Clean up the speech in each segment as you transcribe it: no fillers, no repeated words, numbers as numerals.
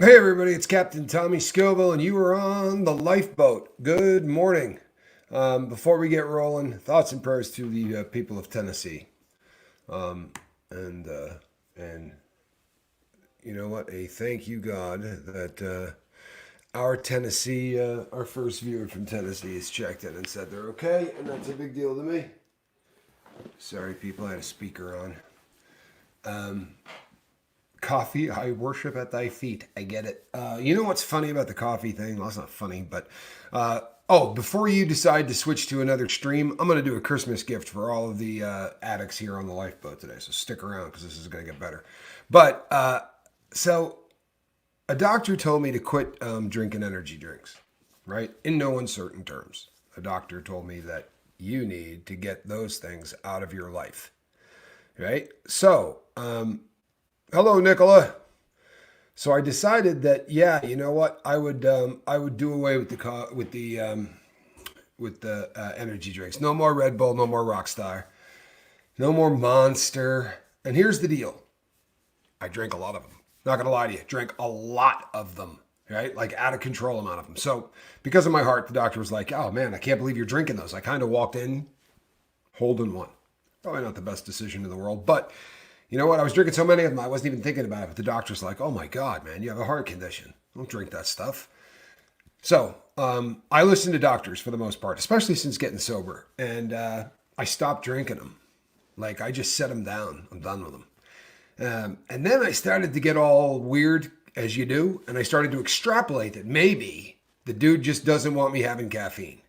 Hey everybody, it's Captain Tommy Scoville, and you are on the lifeboat. Good morning. Before we get rolling, thoughts and prayers to the people of Tennessee. Um, and and you know what? A thank you God that our Tennessee, our first viewer from Tennessee, has checked in and said they're okay, and that's a big deal to me. Sorry, people, I had a speaker on. Coffee, I worship at thy feet. I get it. You know what's funny about the coffee thing? Well, it's not funny, but before you decide to switch to another stream, I'm going to do a Christmas gift for all of the addicts here on the lifeboat today. So stick around because this is going to get better. But so a doctor told me to quit drinking energy drinks, right? In no uncertain terms. A doctor told me that you need to get those things out of your life, right? So, hello, Nicola. So I decided that yeah, you know what, I would do away with the energy drinks. No more Red Bull, no more Rockstar, no more Monster. And here's the deal: I drink a lot of them. Not gonna lie to you, drank a lot of them. Right, like out of control amount of them. So because of my heart, the doctor was like, "Oh man, I can't believe you're drinking those." I kind of walked in holding one. Probably not the best decision in the world, but you know what? I was drinking so many of them, I wasn't even thinking about it. But the doctor's like, "Oh my God, man, you have a heart condition. Don't drink that stuff." So I listen to doctors for the most part, especially since getting sober. And I stopped drinking them. Like I just set them down. I'm done with them. And then I started to get all weird, as you do. And I started to extrapolate that maybe the dude just doesn't want me having caffeine.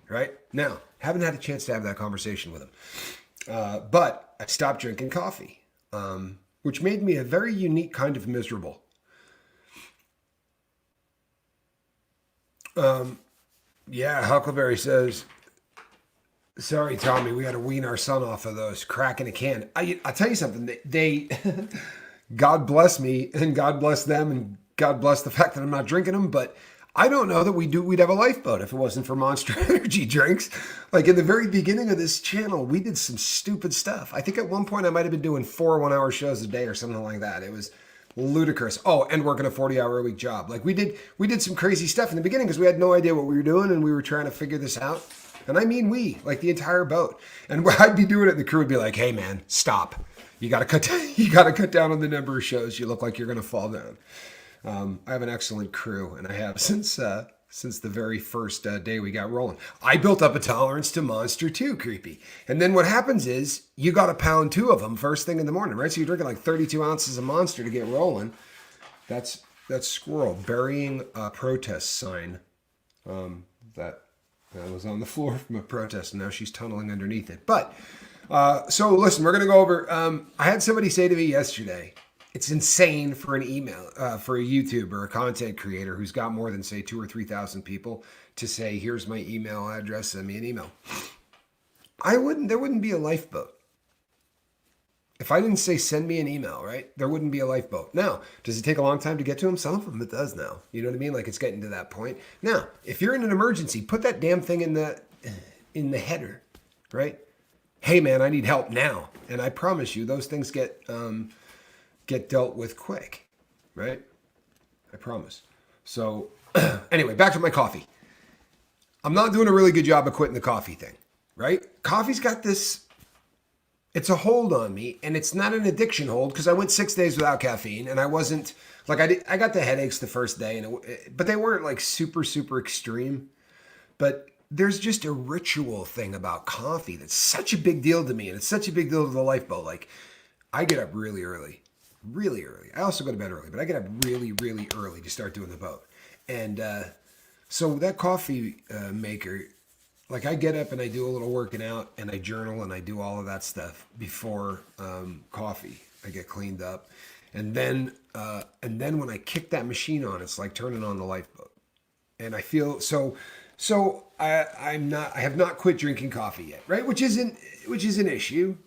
Right? Now, haven't had a chance to have that conversation with him. But I stopped drinking coffee, which made me a very unique kind of miserable. Yeah, Huckleberry says, "Sorry, Tommy, we got to wean our son off of those. Cracking a can." I'll tell you something. They God bless me, and God bless them, and God bless the fact that I'm not drinking them. But I don't know that we'd have a lifeboat if it wasn't for Monster Energy drinks. Like in the very beginning of this channel, we did some stupid stuff. I think at one point I might have been doing 4 1-hour shows a day or something like that. It was ludicrous. Oh, and working a 40-hour a week job. Like we did some crazy stuff in the beginning because we had no idea what we were doing and we were trying to figure this out. And I mean we, like the entire boat. And I'd be doing it, and the crew would be like, "Hey man, stop. You gotta cut you gotta cut down on the number of shows. You look like you're gonna fall down." I have an excellent crew, and I have since the very first day we got rolling. I built up a tolerance to Monster too, creepy. And then what happens is you got to pound two of them first thing in the morning, right? So you're drinking like 32 ounces of Monster to get rolling. That's Squirrel burying a protest sign that was on the floor from a protest, and now she's tunneling underneath it. But so listen, we're gonna go over. I had somebody say to me yesterday, it's insane for an email, for a YouTuber, a content creator who's got more than say 2 or 3,000 people to say, "Here's my email address, send me an email." There wouldn't be a lifeboat. If I didn't say send me an email, right? There wouldn't be a lifeboat. Now, does it take a long time to get to them? Some of them it does now. You know what I mean? Like it's getting to that point. Now, if you're in an emergency, put that damn thing in the header, right? "Hey man, I need help now." And I promise you, those things get dealt with quick, right? I promise. So anyway, back to my coffee. I'm not doing a really good job of quitting the coffee thing, right? Coffee's got this, it's a hold on me, and it's not an addiction hold because I went 6 days without caffeine, and I wasn't like I got the headaches the first day, but they weren't like super super extreme. But there's just a ritual thing about coffee that's such a big deal to me, and it's such a big deal to the lifeboat. Like I get up really early, really early. I also go to bed early, but I get up really really early to start doing the boat, and so that coffee maker. Like I get up and I do a little working out and I journal and I do all of that stuff before coffee. I get cleaned up, and then when I kick that machine on, it's like turning on the lifeboat, and I feel so. I have not quit drinking coffee yet, right? Which is an issue,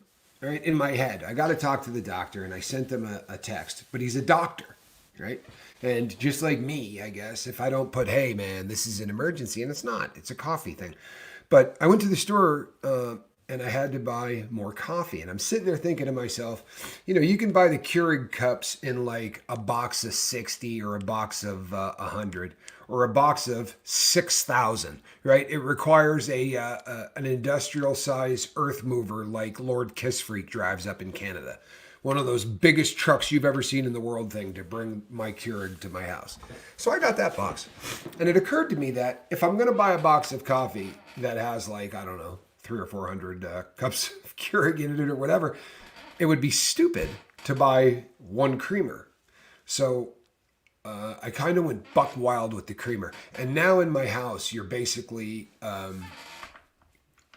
right? In my head, I got to talk to the doctor, and I sent him a text, but he's a doctor, right? And just like me, I guess, if I don't put, "Hey man, this is an emergency," and it's not, it's a coffee thing. But I went to the store and I had to buy more coffee. And I'm sitting there thinking to myself, you can buy the Keurig cups in like a box of 60 or a box of 100 or a box of 6,000, right? It requires an industrial size earth mover like Lord Kissfreak drives up in Canada. One of those biggest trucks you've ever seen in the world thing to bring my Keurig to my house. So I got that box. And it occurred to me that if I'm going to buy a box of coffee that has like, I don't know, 300 or 400 cups of Keurig in it or whatever, it would be stupid to buy one creamer. So I kind of went buck wild with the creamer. And now in my house, you're basically, I'm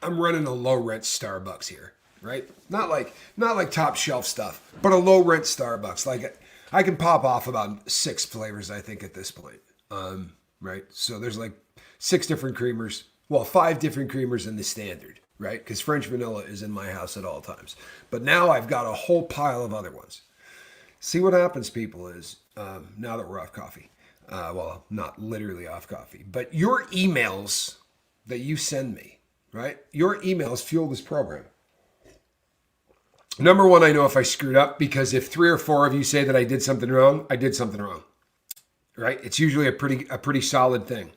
running a low rent Starbucks here, right? Not like top shelf stuff, but a low rent Starbucks. Like I can pop off about 6 flavors, I think, at this point. Right? So there's like 6 different creamers. Well, 5 different creamers in the standard, right? Because French vanilla is in my house at all times. But now I've got a whole pile of other ones. See what happens, people, is now that we're off coffee. Well, not literally off coffee, but your emails that you send me, right? Your emails fuel this program. Number one, I know if I screwed up, because if 3 or 4 of you say that I did something wrong, I did something wrong, right? It's usually a pretty solid thing.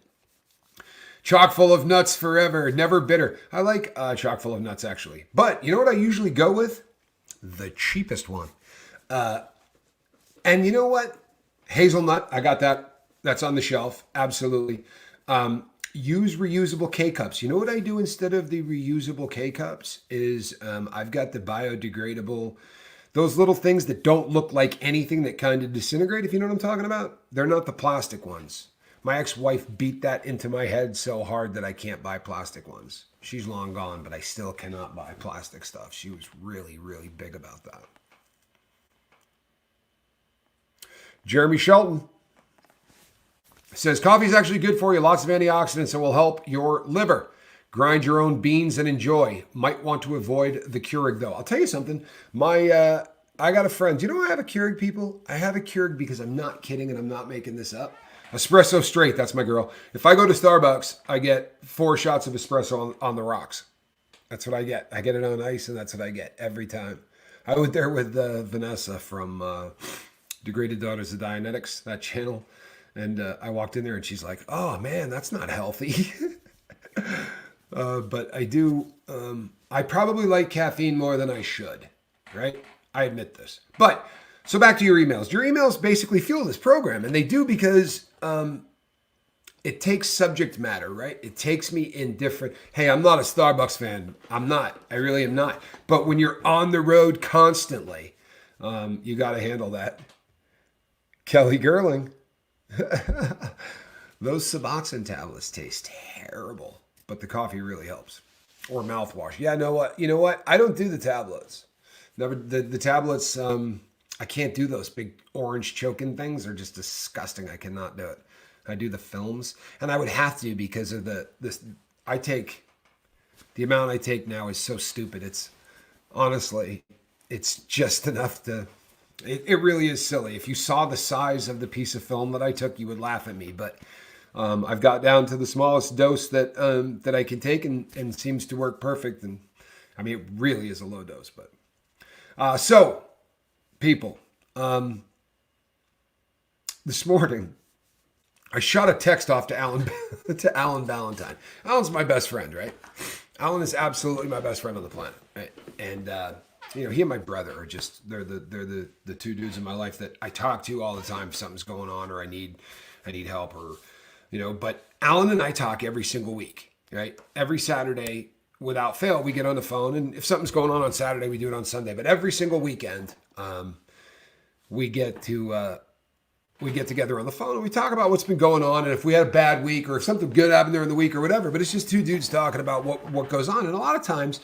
Chock full of nuts forever, never bitter. I like chock full of nuts, actually. But you know what I usually go with? The cheapest one. And you know what? Hazelnut, I got that. That's on the shelf. Absolutely. Use reusable K-Cups. You know what I do instead of the reusable K-Cups is I've got the biodegradable, those little things that don't look like anything that kind of disintegrate, if you know what I'm talking about. They're not the plastic ones. My ex-wife beat that into my head so hard that I can't buy plastic ones. She's long gone, but I still cannot buy plastic stuff. She was really, really big about that. Jeremy Shelton says, coffee is actually good for you. Lots of antioxidants and will help your liver. Grind your own beans and enjoy. Might want to avoid the Keurig, though. I'll tell you something. I got a friend. Do you know why I have a Keurig, people? I have a Keurig because I'm not kidding and I'm not making this up. Espresso straight, that's my girl. If I go to Starbucks, I get 4 shots of espresso on the rocks. That's what I get. I get it on ice, and that's what I get every time. I went there with Vanessa from Degraded Daughters of Dianetics, that channel. And I walked in there, and she's like, oh, man, that's not healthy. But I do, I probably like caffeine more than I should, right? I admit this. But, so back to your emails. Your emails basically fuel this program, and they do because it takes subject matter, right? It takes me in different, hey, I'm not a Starbucks fan. I'm not. I really am not. But when you're on the road constantly, you got to handle that. Kelly Gerling. Those Suboxone tablets taste terrible, but the coffee really helps. Or mouthwash. Yeah, you know what? I don't do the tablets. Never the tablets, I can't do those big orange choking things. They're just disgusting. I cannot do it. I do the films, and I would have to because of the amount I take now is so stupid. It's honestly, it's just enough to, it really is silly. If you saw the size of the piece of film that I took, you would laugh at me, but I've got down to the smallest dose that I can take and seems to work perfect. And I mean, it really is a low dose, but so people, this morning, I shot a text off to Alan Valentine. Alan's my best friend, right? Alan is absolutely my best friend on the planet, right? And he and my brother are just they're the 2 dudes in my life that I talk to all the time if something's going on or I need help or But Alan and I talk every single week, right? Every Saturday, without fail, we get on the phone, and if something's going on Saturday, we do it on Sunday. But every single weekend, we get together on the phone and we talk about what's been going on and if we had a bad week or if something good happened during the week or whatever. But it's just 2 dudes talking about what goes on. And a lot of times,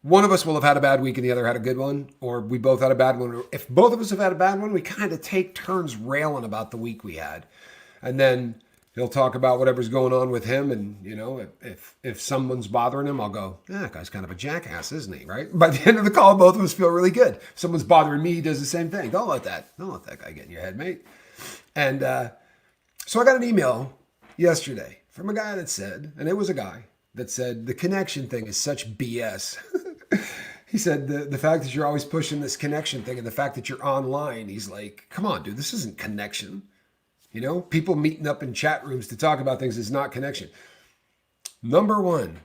one of us will have had a bad week and the other had a good one, or we both had a bad one. If both of us have had a bad one, we kind of take turns railing about the week we had. And then he'll talk about whatever's going on with him. And, if someone's bothering him, I'll go, that guy's kind of a jackass, isn't he? Right? By the end of the call, both of us feel really good. If someone's bothering me, he does the same thing. Don't let that guy get in your head, mate. And so I got an email yesterday from a guy that said, and it was a guy that said, the connection thing is such BS. He said the fact that you're always pushing this connection thing and the fact that you're online, he's like, come on, dude, this isn't connection. You know, people meeting up in chat rooms to talk about things is not connection. Number one,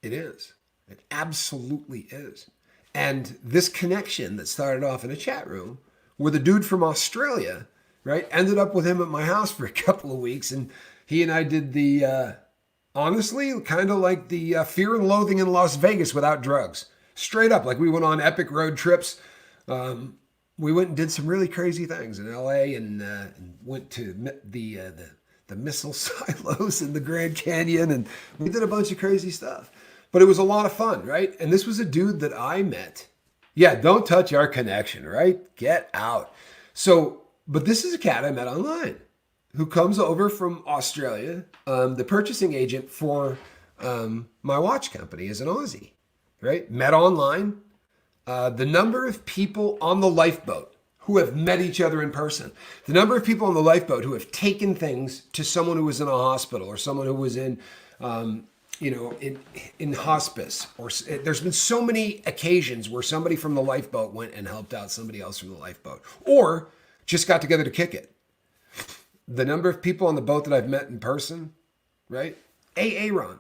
it is. It absolutely is. And this connection that started off in a chat room with a dude from Australia, right, ended up with him at my house for a couple of weeks. And he and I did the, honestly, kind of like the Fear and Loathing in Las Vegas without drugs. Straight up, like we went on epic road trips. We went and did some really crazy things in LA and went to the missile silos in the Grand Canyon. And we did a bunch of crazy stuff. But it was a lot of fun, right? And this was a dude that I met. Yeah, don't touch our connection, right? Get out. So, but this is a cat I met online who comes over from Australia. The purchasing agent for my watch company is an Aussie. Right? Met online. The number of people on the lifeboat who have met each other in person. The number of people on the lifeboat who have taken things to someone who was in a hospital or someone who was in, in hospice. Or there's been so many occasions where somebody from the lifeboat went and helped out somebody else from the lifeboat, or just got together to kick it. The number of people on the boat that I've met in person, right? Aaron.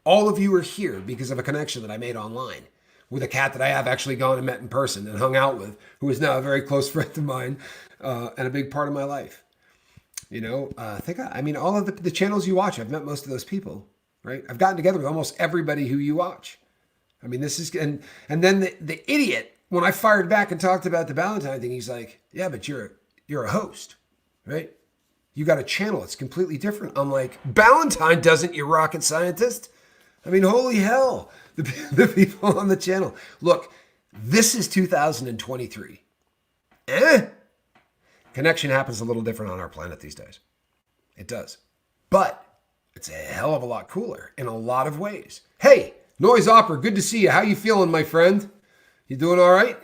All of you are here because of a connection that I made online with a cat that I have actually gone and met in person and hung out with, who is now a very close friend of mine and a big part of my life. You know, all of the channels you watch, I've met most of those people, right? I've gotten together with almost everybody who you watch. I mean, this is, and then the idiot, when I fired back and talked about the Valentine thing, he's like, yeah, but you're a host, right? You got a channel. It's completely different. I'm like, Valentine doesn't, you rocket scientist. I mean, holy hell, the people on the channel. Look, this is 2023. Connection happens a little different on our planet these days. It does. But it's a hell of a lot cooler in a lot of ways. Hey, Noise Opera, good to see you. How you feeling, my friend? You doing all right?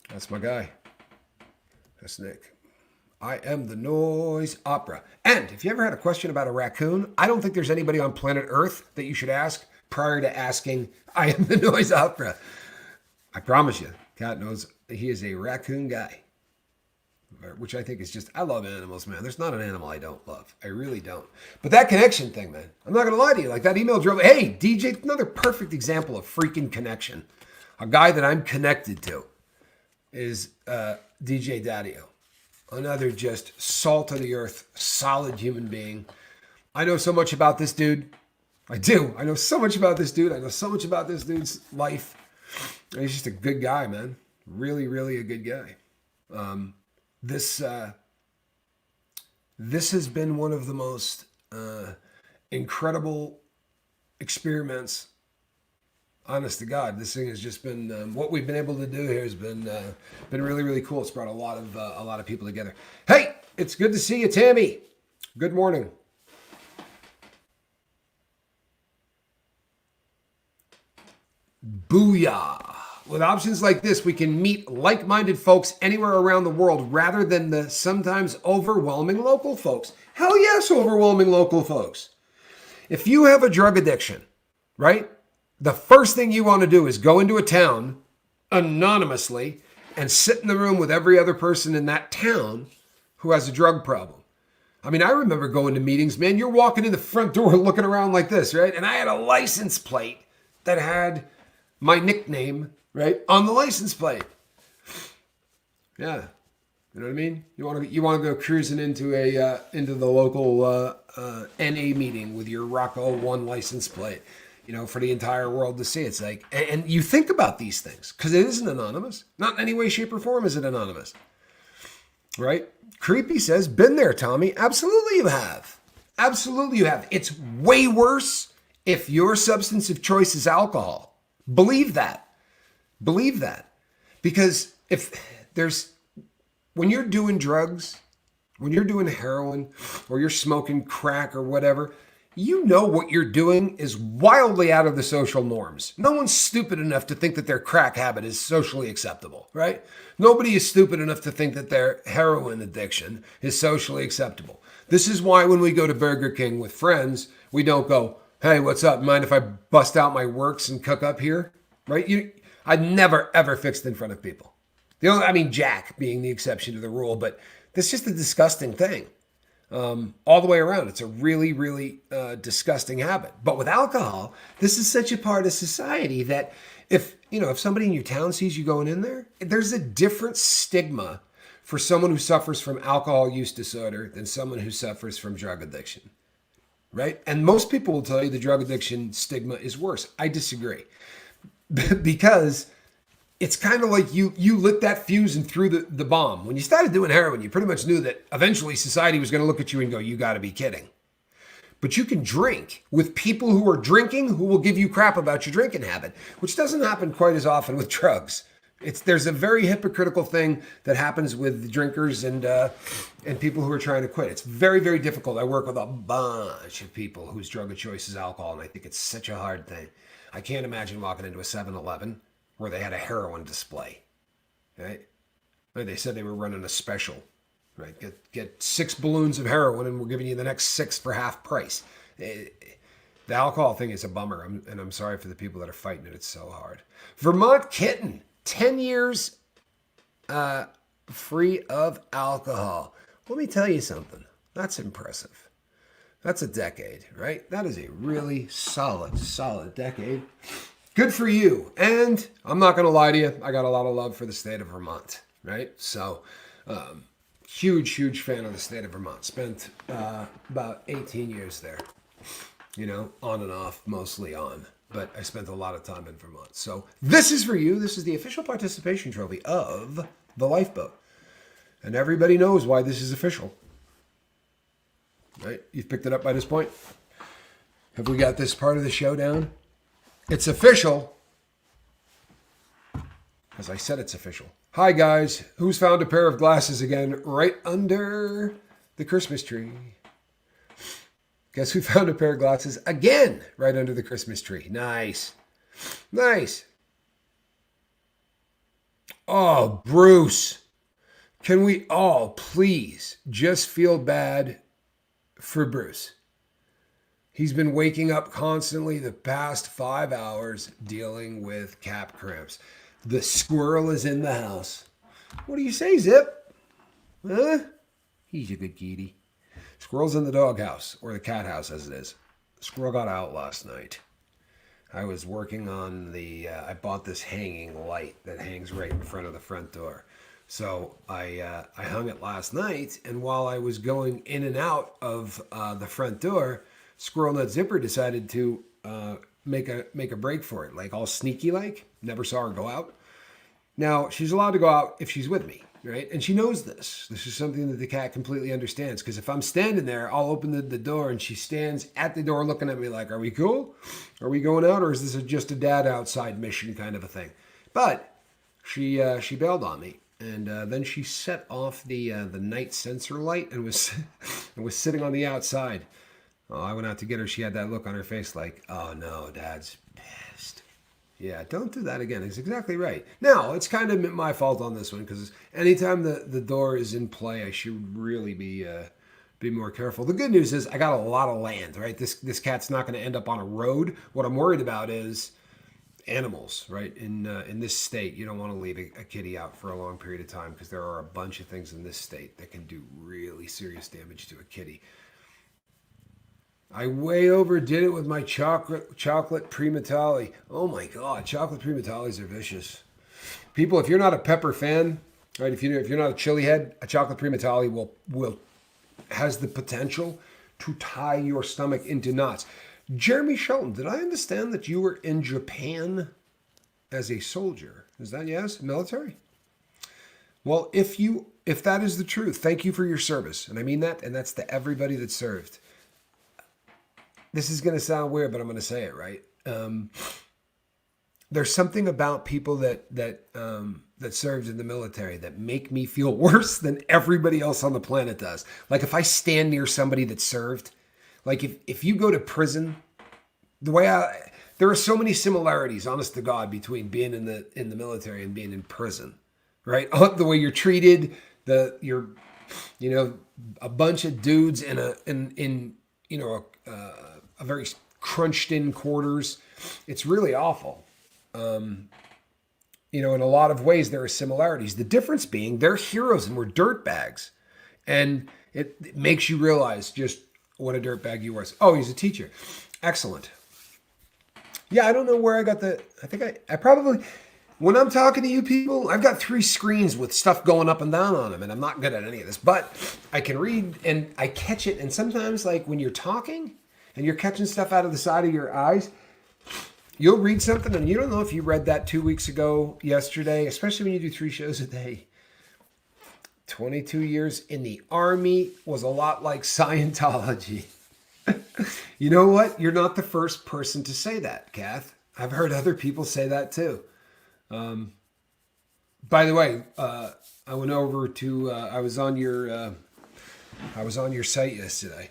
That's my guy. That's Nick. I am the Noise Opera. And if you ever had a question about a raccoon, I don't think there's anybody on planet Earth that you should ask prior to asking, I am the Noise Opera. I promise you, God knows he is a raccoon guy, which I think is just, I love animals, man. There's not an animal I don't love. I really don't. But that connection thing, man, I'm not going to lie to you. Like that email drove, hey, DJ, another perfect example of freaking connection. A guy that I'm connected to is DJ Daddio. Another just salt of the earth, solid human being. I know so much about this dude. I do. I know so much about this dude. I know so much about this dude's life. And he's just a good guy, man. Really, really a good guy. This has been one of the most incredible experiments. Honest to God, this thing has just been what we've been able to do here has been really, really cool. It's brought a lot of people together. Hey, it's good to see you, Tammy. Good morning. Booyah. With options like this, we can meet like-minded folks anywhere around the world rather than the sometimes overwhelming local folks. Hell yes, overwhelming local folks. If you have a drug addiction, right? The first thing you want to do is go into a town anonymously and sit in the room with every other person in that town who has a drug problem. I mean, I remember going to meetings, man, you're walking in the front door looking around like this, right? And I had a license plate that had my nickname, right, on the license plate. Yeah. You know what I mean? You want to go cruising into the local NA meeting with your Rocco 1 license plate. You know, for the entire world to see. It's like, and you think about these things because it isn't anonymous. Not in any way, shape, or form is it anonymous. Right? Creepy says, been there, Tommy. Absolutely you have. Absolutely you have. It's way worse if your substance of choice is alcohol. Believe that. Believe that. Because when you're doing drugs, when you're doing heroin, or you're smoking crack or whatever, you know what you're doing is wildly out of the social norms. No one's stupid enough to think that their crack habit is socially acceptable, right? Nobody is stupid enough to think that their heroin addiction is socially acceptable. This is why when we go to Burger King with friends, we don't go, hey, what's up? Mind if I bust out my works and cook up here? right? I'd never ever fixed in front of people. Jack being the exception to the rule, but that's just a disgusting thing. All the way around. It's a really, really disgusting habit. But with alcohol, this is such a part of society that if somebody in your town sees you going in there, there's a different stigma for someone who suffers from alcohol use disorder than someone who suffers from drug addiction, right? And most people will tell you the drug addiction stigma is worse. I disagree because it's kind of like you lit that fuse and threw the bomb. When you started doing heroin, you pretty much knew that eventually society was going to look at you and go, you got to be kidding. But you can drink with people who are drinking who will give you crap about your drinking habit, which doesn't happen quite as often with drugs. There's a very hypocritical thing that happens with drinkers and people who are trying to quit. It's very, very difficult. I work with a bunch of people whose drug of choice is alcohol, and I think it's such a hard thing. I can't imagine walking into a 7-Eleven where they had a heroin display, right? They said they were running a special, right? Get 6 balloons of heroin and we're giving you the next 6 for half price. The alcohol thing is a bummer, and I'm sorry for the people that are fighting it. It's so hard. Vermont kitten, 10 years free of alcohol. Let me tell you something. That's impressive. That's a decade, right? That is a really solid decade. Good for you. And I'm not going to lie to you. I got a lot of love for the state of Vermont, right? So, huge fan of the state of Vermont. Spent about 18 years there, on and off, mostly on. But I spent a lot of time in Vermont. So this is for you. This is the official participation trophy of the lifeboat. And everybody knows why this is official, right? You've picked it up by this point. Have we got this part of the show down? It's official. As I said, it's official. Hi, guys. Who's found a pair of glasses again right under the Christmas tree? Guess who found a pair of glasses again right under the Christmas tree? Nice. Oh, Bruce. Can we all please just feel bad for Bruce? He's been waking up constantly the past 5 hours dealing with cap cramps. The squirrel is in the house. What do you say, Zip? Huh? He's a good kitty. Squirrel's in the doghouse, or the cat house as it is. Squirrel got out last night. I was working on I bought this hanging light that hangs right in front of the front door. So I hung it last night, and while I was going in and out of the front door, Squirrel Nut Zipper decided to make a break for it, like all sneaky like. Never saw her go out. Now, she's allowed to go out if she's with me, right? And she knows this. This is something that the cat completely understands, because if I'm standing there, I'll open the door and she stands at the door looking at me like, are we cool? Are we going out, or is this just a dad outside mission kind of a thing? But she bailed on me. And then she set off the night sensor light and was sitting on the outside. Oh, I went out to get her. She had that look on her face like, oh no, Dad's pissed. Yeah, don't do that again. It's exactly right. Now, it's kind of my fault on this one, because anytime the door is in play, I should really be more careful. The good news is I got a lot of land, right? This cat's not going to end up on a road. What I'm worried about is animals, right? In this state, you don't want to leave a kitty out for a long period of time, because there are a bunch of things in this state that can do really serious damage to a kitty. I way overdid it with my chocolate Primatali. Oh my God, chocolate Primatalis are vicious. People, if you're not a pepper fan, right? If you're not a chili head, a chocolate Primatali will has the potential to tie your stomach into knots. Jeremy Shelton, did I understand that you were in Japan as a soldier? Is that yes? Military? Well, if that is the truth, thank you for your service. And I mean that, and that's to everybody that served. This is going to sound weird, but I'm going to say it, right? There's something about people that served in the military that make me feel worse than everybody else on the planet does. Like if I stand near somebody that served, like if you go to prison, there are so many similarities, honest to God, between being in the military and being in prison, right? The way you're treated, you're a bunch of dudes in a very crunched in quarters. It's really awful. In a lot of ways, there are similarities. The difference being they're heroes and we're dirtbags. And it makes you realize just what a dirtbag you was. Oh, he's a teacher. Excellent. Yeah, I don't know where I got I think I probably, when I'm talking to you people, I've got 3 screens with stuff going up and down on them, and I'm not good at any of this, but I can read and I catch it. And sometimes, like when you're talking and you're catching stuff out of the side of your eyes, you'll read something and you don't know if you read that 2 weeks ago, yesterday, especially when you do 3 shows a day. 22 years in the Army was a lot like Scientology. You know what? You're not the first person to say that, Kath. I've heard other people say that too. By the way, I went over to. I was on your site yesterday.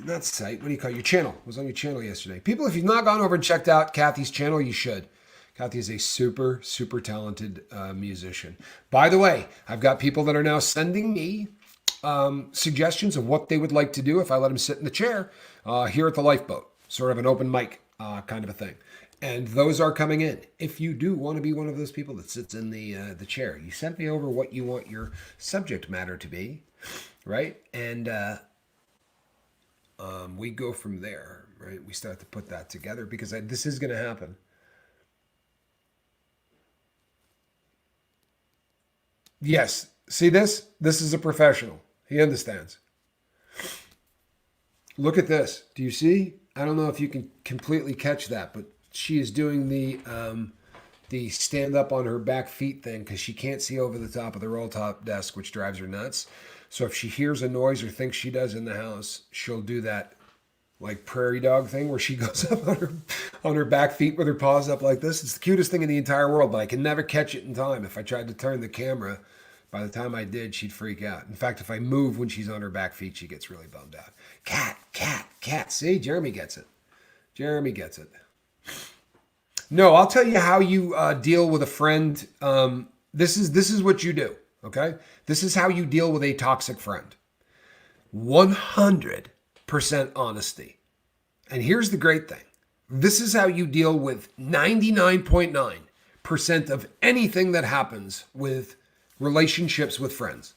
Not site. What do you call it? Your channel? I was on your channel yesterday. People, if you've not gone over and checked out Kathy's channel, you should. Kathy is a super, super talented musician. By the way, I've got people that are now sending me suggestions of what they would like to do if I let them sit in the chair here at the Lifeboat, sort of an open mic kind of a thing. And those are coming in. If you do want to be one of those people that sits in the chair, you send me over what you want your subject matter to be, right? And we go from there, right? We start to put that together because this is going to happen. Yes. See this? This is a professional. He understands. Look at this. Do you see? I don't know if you can completely catch that, but she is doing the stand up on her back feet thing because she can't see over the top of the roll top desk, which drives her nuts. So if she hears a noise or thinks she does in the house, she'll do that like prairie dog thing where she goes up on her back feet with her paws up like this. It's the cutest thing in the entire world, but I can never catch it in time. If I tried to turn the camera, by the time I did, she'd freak out. In fact, if I move when she's on her back feet, she gets really bummed out. Cat, cat, cat. See, Jeremy gets it. Jeremy gets it. No, I'll tell you how you deal with a friend. This is what you do, okay? This is how you deal with a toxic friend. 100% honesty. And here's the great thing. This is how you deal with 99.9% of anything that happens with relationships with friends.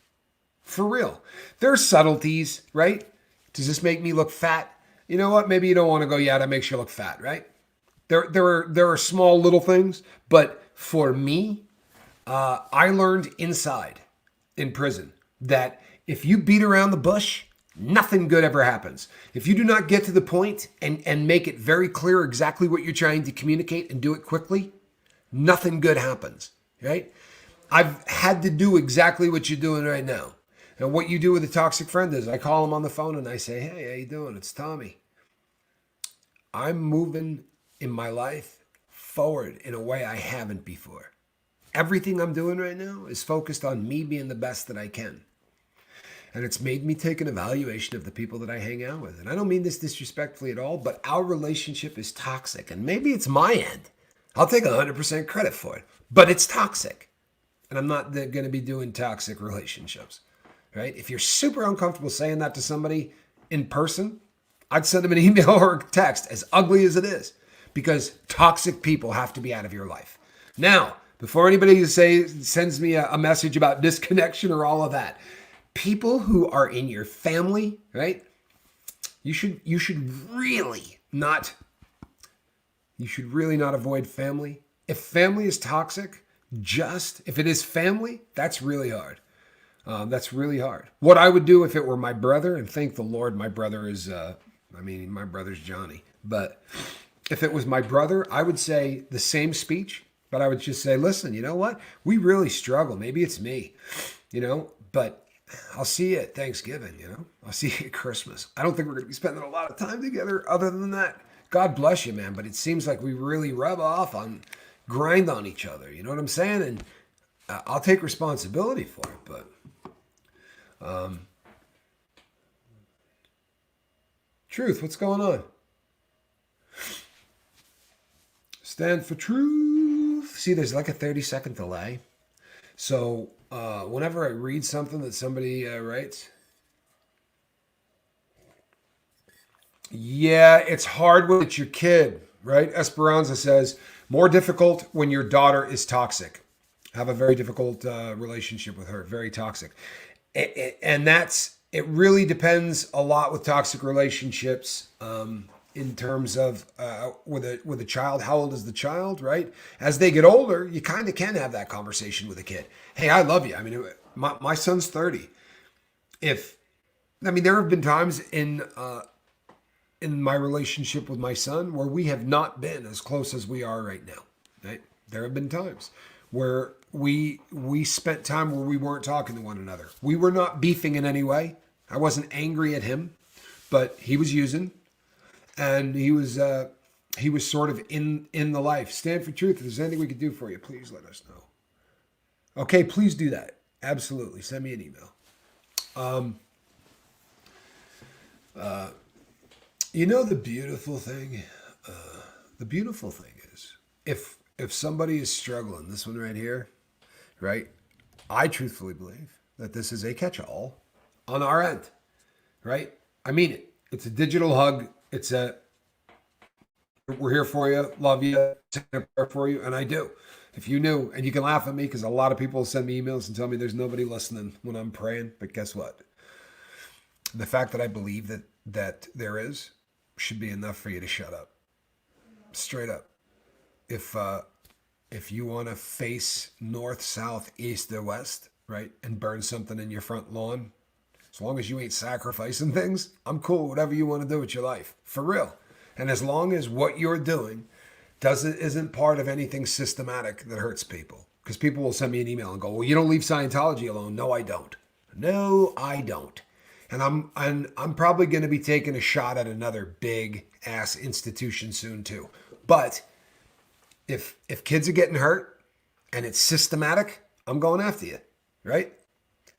For real. There's subtleties, right? Does this make me look fat? You know what? Maybe you don't want to go, yeah, that makes you look fat, right? There are small little things, but for me, I learned inside in prison that if you beat around the bush, nothing good ever happens. If you do not get to the point and make it very clear exactly what you're trying to communicate and do it quickly, nothing good happens, right? I've had to do exactly what you're doing right now. And what you do with a toxic friend is I call him on the phone and I say, hey, how you doing? It's Tommy. I'm moving in my life forward in a way I haven't before. Everything I'm doing right now is focused on me being the best that I can. And it's made me take an evaluation of the people that I hang out with. And I don't mean this disrespectfully at all, but our relationship is toxic. And maybe it's my end. I'll take 100% credit for it. But it's toxic. And I'm not going to be doing toxic relationships, right? If you're super uncomfortable saying that to somebody in person, I'd send them an email or a text, as ugly as it is, because toxic people have to be out of your life. Now, before anybody sends me a message about disconnection or all of that, people who are in your family, right? You should really not avoid family. If family is toxic, if it is family, that's really hard. That's really hard. What I would do if it were my brother, and thank the Lord, my brother is, my brother's Johnny. But if it was my brother, I would say the same speech, but I would just say, listen, you know what? We really struggle. Maybe it's me, but I'll see you at Thanksgiving, I'll see you at Christmas. I don't think we're going to be spending a lot of time together other than that. God bless you, man. But it seems like we really grind on each other. You know what I'm saying? And I'll take responsibility for it, but truth, what's going on? Stand for truth. See, there's like a 30-second delay. So whenever I read something that somebody writes, yeah, it's hard when it's your kid, right? Esperanza says, more difficult when your daughter is toxic. Have a very difficult relationship with her, very toxic. And it really depends a lot with toxic relationships in terms of with a child. How old is the child, right? As they get older, you kind of can have that conversation with a kid. Hey, I love you. I mean, my son's 30. If I mean, there have been times in my relationship with my son where we have not been as close as we are right now. Right? There have been times where we spent time where we weren't talking to one another. We were not beefing in any way. I wasn't angry at him, but he was using, and he was sort of in the life. Stand for truth. If there's anything we could do for you, please let us know. Okay, please do that. Absolutely. Send me an email. You know the beautiful thing? The beautiful thing is if somebody is struggling, this one right here, right? I truthfully believe that this is a catch-all on our end, right? I mean it. It's a digital hug. It's a we're here for you, love you, take a prayer for you, and I do. If you knew, and you can laugh at me because a lot of people send me emails and tell me there's nobody listening when I'm praying. But guess what? The fact that I believe that there is should be enough for you to shut up. Straight up. If you want to face north, south, east, or west, right, and burn something in your front lawn, as long as you ain't sacrificing things, I'm cool. Whatever you want to do with your life, for real. And as long as what you're doing isn't part of anything systematic that hurts people, because people will send me an email and go, "Well, you don't leave Scientology alone." No, I don't. No, I don't. And I'm probably going to be taking a shot at another big ass institution soon too. But if kids are getting hurt and it's systematic, I'm going after you, right?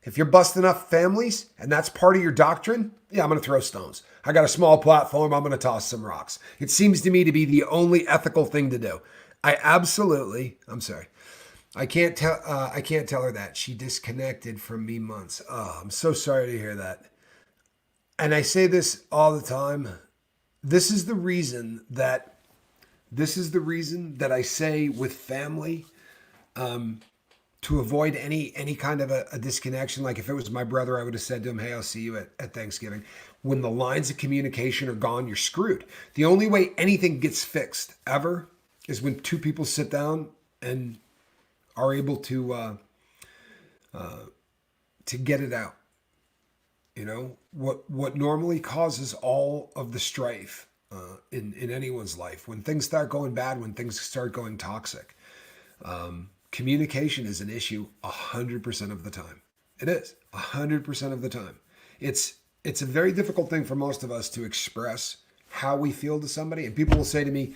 If you're busting up families and that's part of your doctrine, yeah, I'm going to throw stones. I got a small platform. I'm going to toss some rocks. It seems to me to be the only ethical thing to do. I'm sorry. I can't tell her that. She disconnected from me months. Oh, I'm so sorry to hear that. And I say this all the time. This is the reason that I say with family, to avoid any kind of a disconnection. Like if it was my brother, I would have said to him, "Hey, I'll see you at Thanksgiving." When the lines of communication are gone, you're screwed. The only way anything gets fixed ever is when two people sit down and are able to get it out. You know what normally causes all of the strife in anyone's life, when things start going bad, when things start going toxic. Communication is an issue 100% of the time. It is 100% of the time. It's a very difficult thing for most of us to express how we feel to somebody. And people will say to me,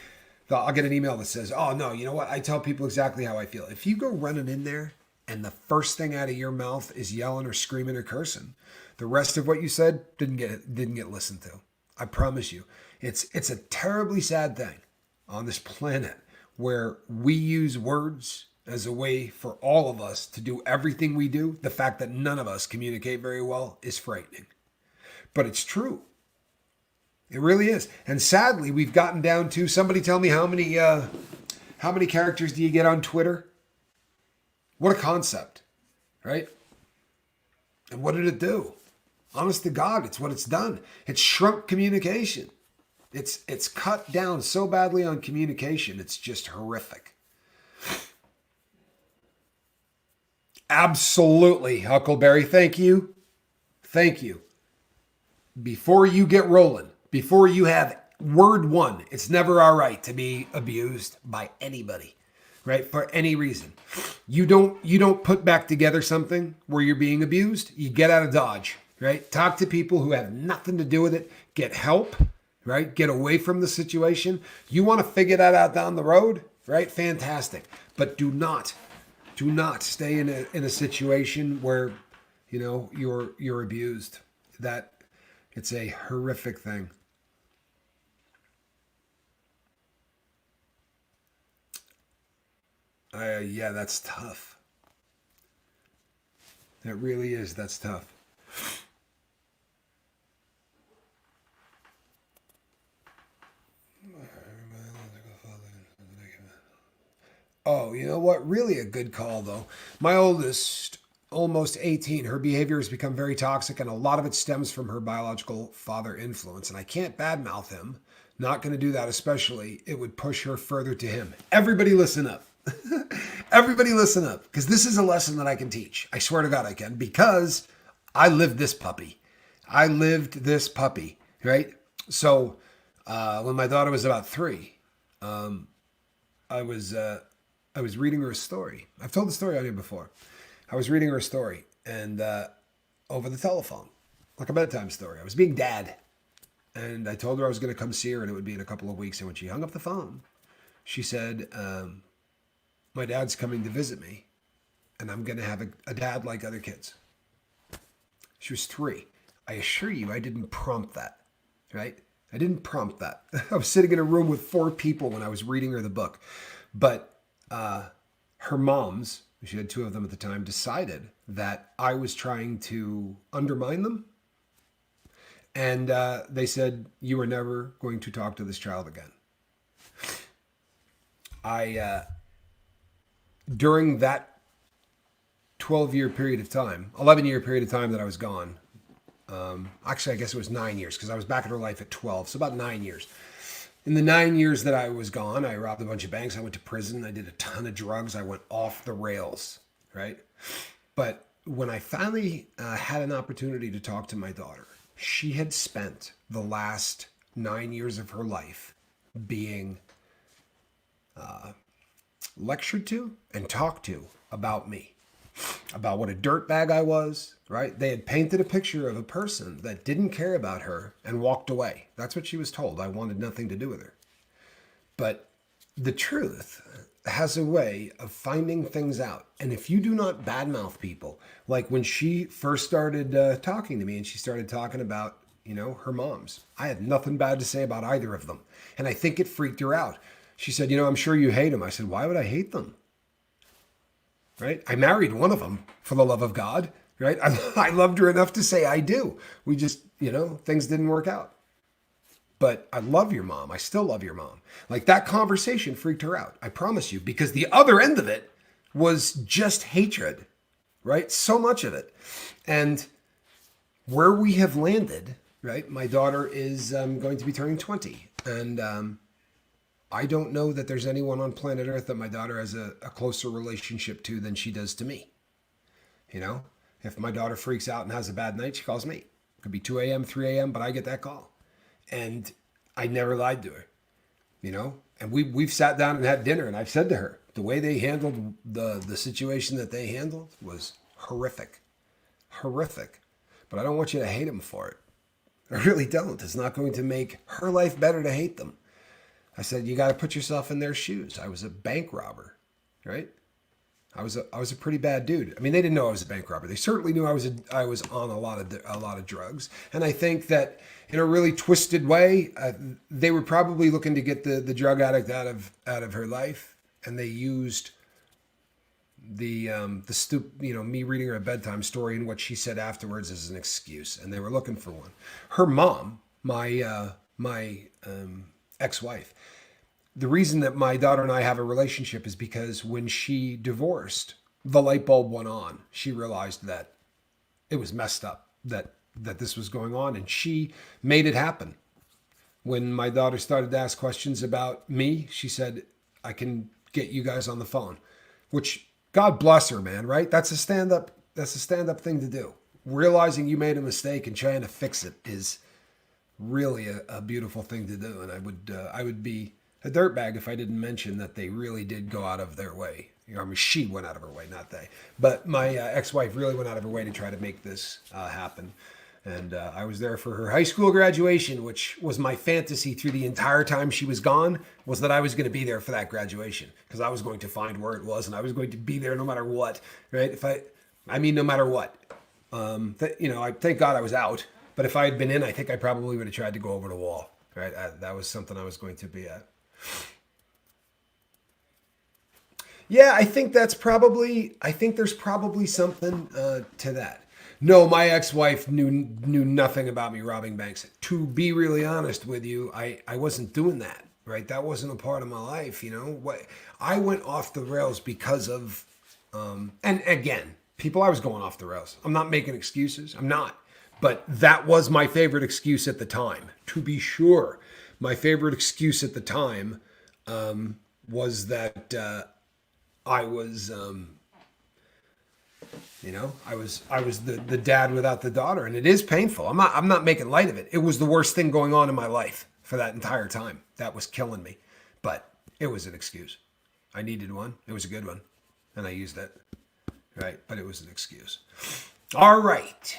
I'll get an email that says, "Oh no, you know what? I tell people exactly how I feel." If you go running in there and the first thing out of your mouth is yelling or screaming or cursing, the rest of what you said didn't get listened to. I promise you. It's a terribly sad thing on this planet where we use words as a way for all of us to do everything we do. The fact that none of us communicate very well is frightening. But it's true. It really is. And sadly, we've gotten down to, somebody tell me how many characters do you get on Twitter? What a concept, right? And what did it do? Honest to God, it's what it's done. It's shrunk communication. It's cut down so badly on communication. It's just horrific. Absolutely, Huckleberry. Thank you. Thank you. Before you get rolling, before you have word one, it's never all right to be abused by anybody, right? For any reason. You don't put back together something where you're being abused. You get out of Dodge, right? Talk to people who have nothing to do with it. Get help, right? Get away from the situation. You want to figure that out down the road, right? Fantastic. But do not stay in a situation where, you're abused. That it's a horrific thing. Yeah, that's tough. That really is. That's tough. Oh, you know what? Really a good call, though. My oldest, almost 18, her behavior has become very toxic, and a lot of it stems from her biological father influence. And I can't badmouth him. Not going to do that, especially. It would push her further to him. Everybody listen up. Everybody listen up, because this is a lesson that I can teach. I swear to God I can, because I lived this puppy. I lived this puppy, right? So when my daughter was about 3, I was I was reading her a story. I've told the story on here before. I was reading her a story, and over the telephone, like a bedtime story. I was being dad, and I told her I was going to come see her, and it would be in a couple of weeks. And when she hung up the phone, she said, "My dad's coming to visit me, and I'm going to have a dad like other kids." She was 3. I assure you, I didn't prompt that, right? I didn't prompt that. I was sitting in a room with 4 people when I was reading her the book. But her moms, she had 2 of them at the time, decided that I was trying to undermine them. And they said, "You are never going to talk to this child again." During that 12-year period of time, 11-year period of time that I was gone, actually, I guess it was 9 years, because I was back in her life at 12, so about 9 years. In the 9 years that I was gone, I robbed a bunch of banks. I went to prison. I did a ton of drugs. I went off the rails, right? But when I finally had an opportunity to talk to my daughter, she had spent the last 9 years of her life being lectured to and talked to about me, about what a dirtbag I was, right? They had painted a picture of a person that didn't care about her and walked away. That's what she was told. I wanted nothing to do with her. But the truth has a way of finding things out. And if you do not badmouth people, like when she first started talking to me and she started talking about, her moms, I had nothing bad to say about either of them. And I think it freaked her out. She said, "I'm sure you hate them." I said, "Why would I hate them?" Right? I married one of them for the love of God, right? I loved her enough to say I do. We just, things didn't work out. But I love your mom. I still love your mom. Like, that conversation freaked her out. I promise you, because the other end of it was just hatred, right? So much of it. And where we have landed, right? My daughter is going to be turning 20. And I don't know that there's anyone on planet Earth that my daughter has a closer relationship to than she does to me. If my daughter freaks out and has a bad night, she calls me. It could be 2 a.m., 3 a.m., but I get that call. And I never lied to her, And we've sat down and had dinner, and I've said to her, the way they handled the situation that they handled was horrific. Horrific. But I don't want you to hate them for it. I really don't. It's not going to make her life better to hate them. I said, you got to put yourself in their shoes. I was a bank robber, right? I was a pretty bad dude. I mean, they didn't know I was a bank robber. They certainly knew I was on a lot of drugs. And I think that in a really twisted way, they were probably looking to get the drug addict out of her life, and they used me reading her a bedtime story and what she said afterwards as an excuse, and they were looking for one. Her mom, my ex-wife. The reason that my daughter and I have a relationship is because when she divorced, the light bulb went on. She realized that it was messed up, that this was going on, and she made it happen. When my daughter started to ask questions about me, she said, "I can get you guys on the phone," which, God bless her, man, right? That's a stand-up thing to do. Realizing you made a mistake and trying to fix it is really a beautiful thing to do. And I would be a dirtbag if I didn't mention that they really did go out of their way. I mean, she went out of her way, not they. But my ex-wife really went out of her way to try to make this happen. And I was there for her high school graduation, which was my fantasy through the entire time she was gone, was that I was going to be there for that graduation, because I was going to find where it was, and I was going to be there no matter what, right? No matter what. I thank God I was out. But if I had been in, I think I probably would have tried to go over the wall, right? That was something I was going to be at. Yeah, I think there's probably something to that. No, my ex-wife knew nothing about me robbing banks. To be really honest with you, I wasn't doing that. right? That wasn't a part of my life, you know. What I went off the rails because of, and again, people, I was going off the rails. I'm not making excuses. I'm not, but that was my favorite excuse at the time. To be sure, my favorite excuse at the time was that I was. I was the dad without the daughter, and it is painful. I'm not making light of it. It was the worst thing going on in my life for that entire time. That was killing me. But it was an excuse. I needed one. It was a good one. And I used it. Right? But it was an excuse. All right.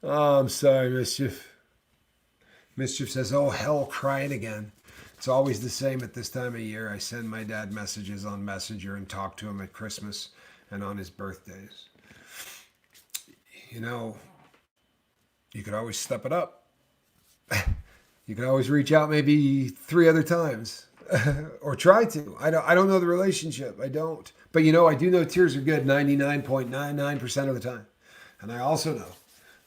Oh, I'm sorry, Mischief. Mischief says, "Oh, hell, crying again. It's always the same at this time of year. I send my dad messages on Messenger and talk to him at Christmas and on his birthdays. You know, you could always step it up. You could always reach out maybe three other times or try to. I don't know the relationship. I don't. But I do know tears are good 99.99% of the time. And I also know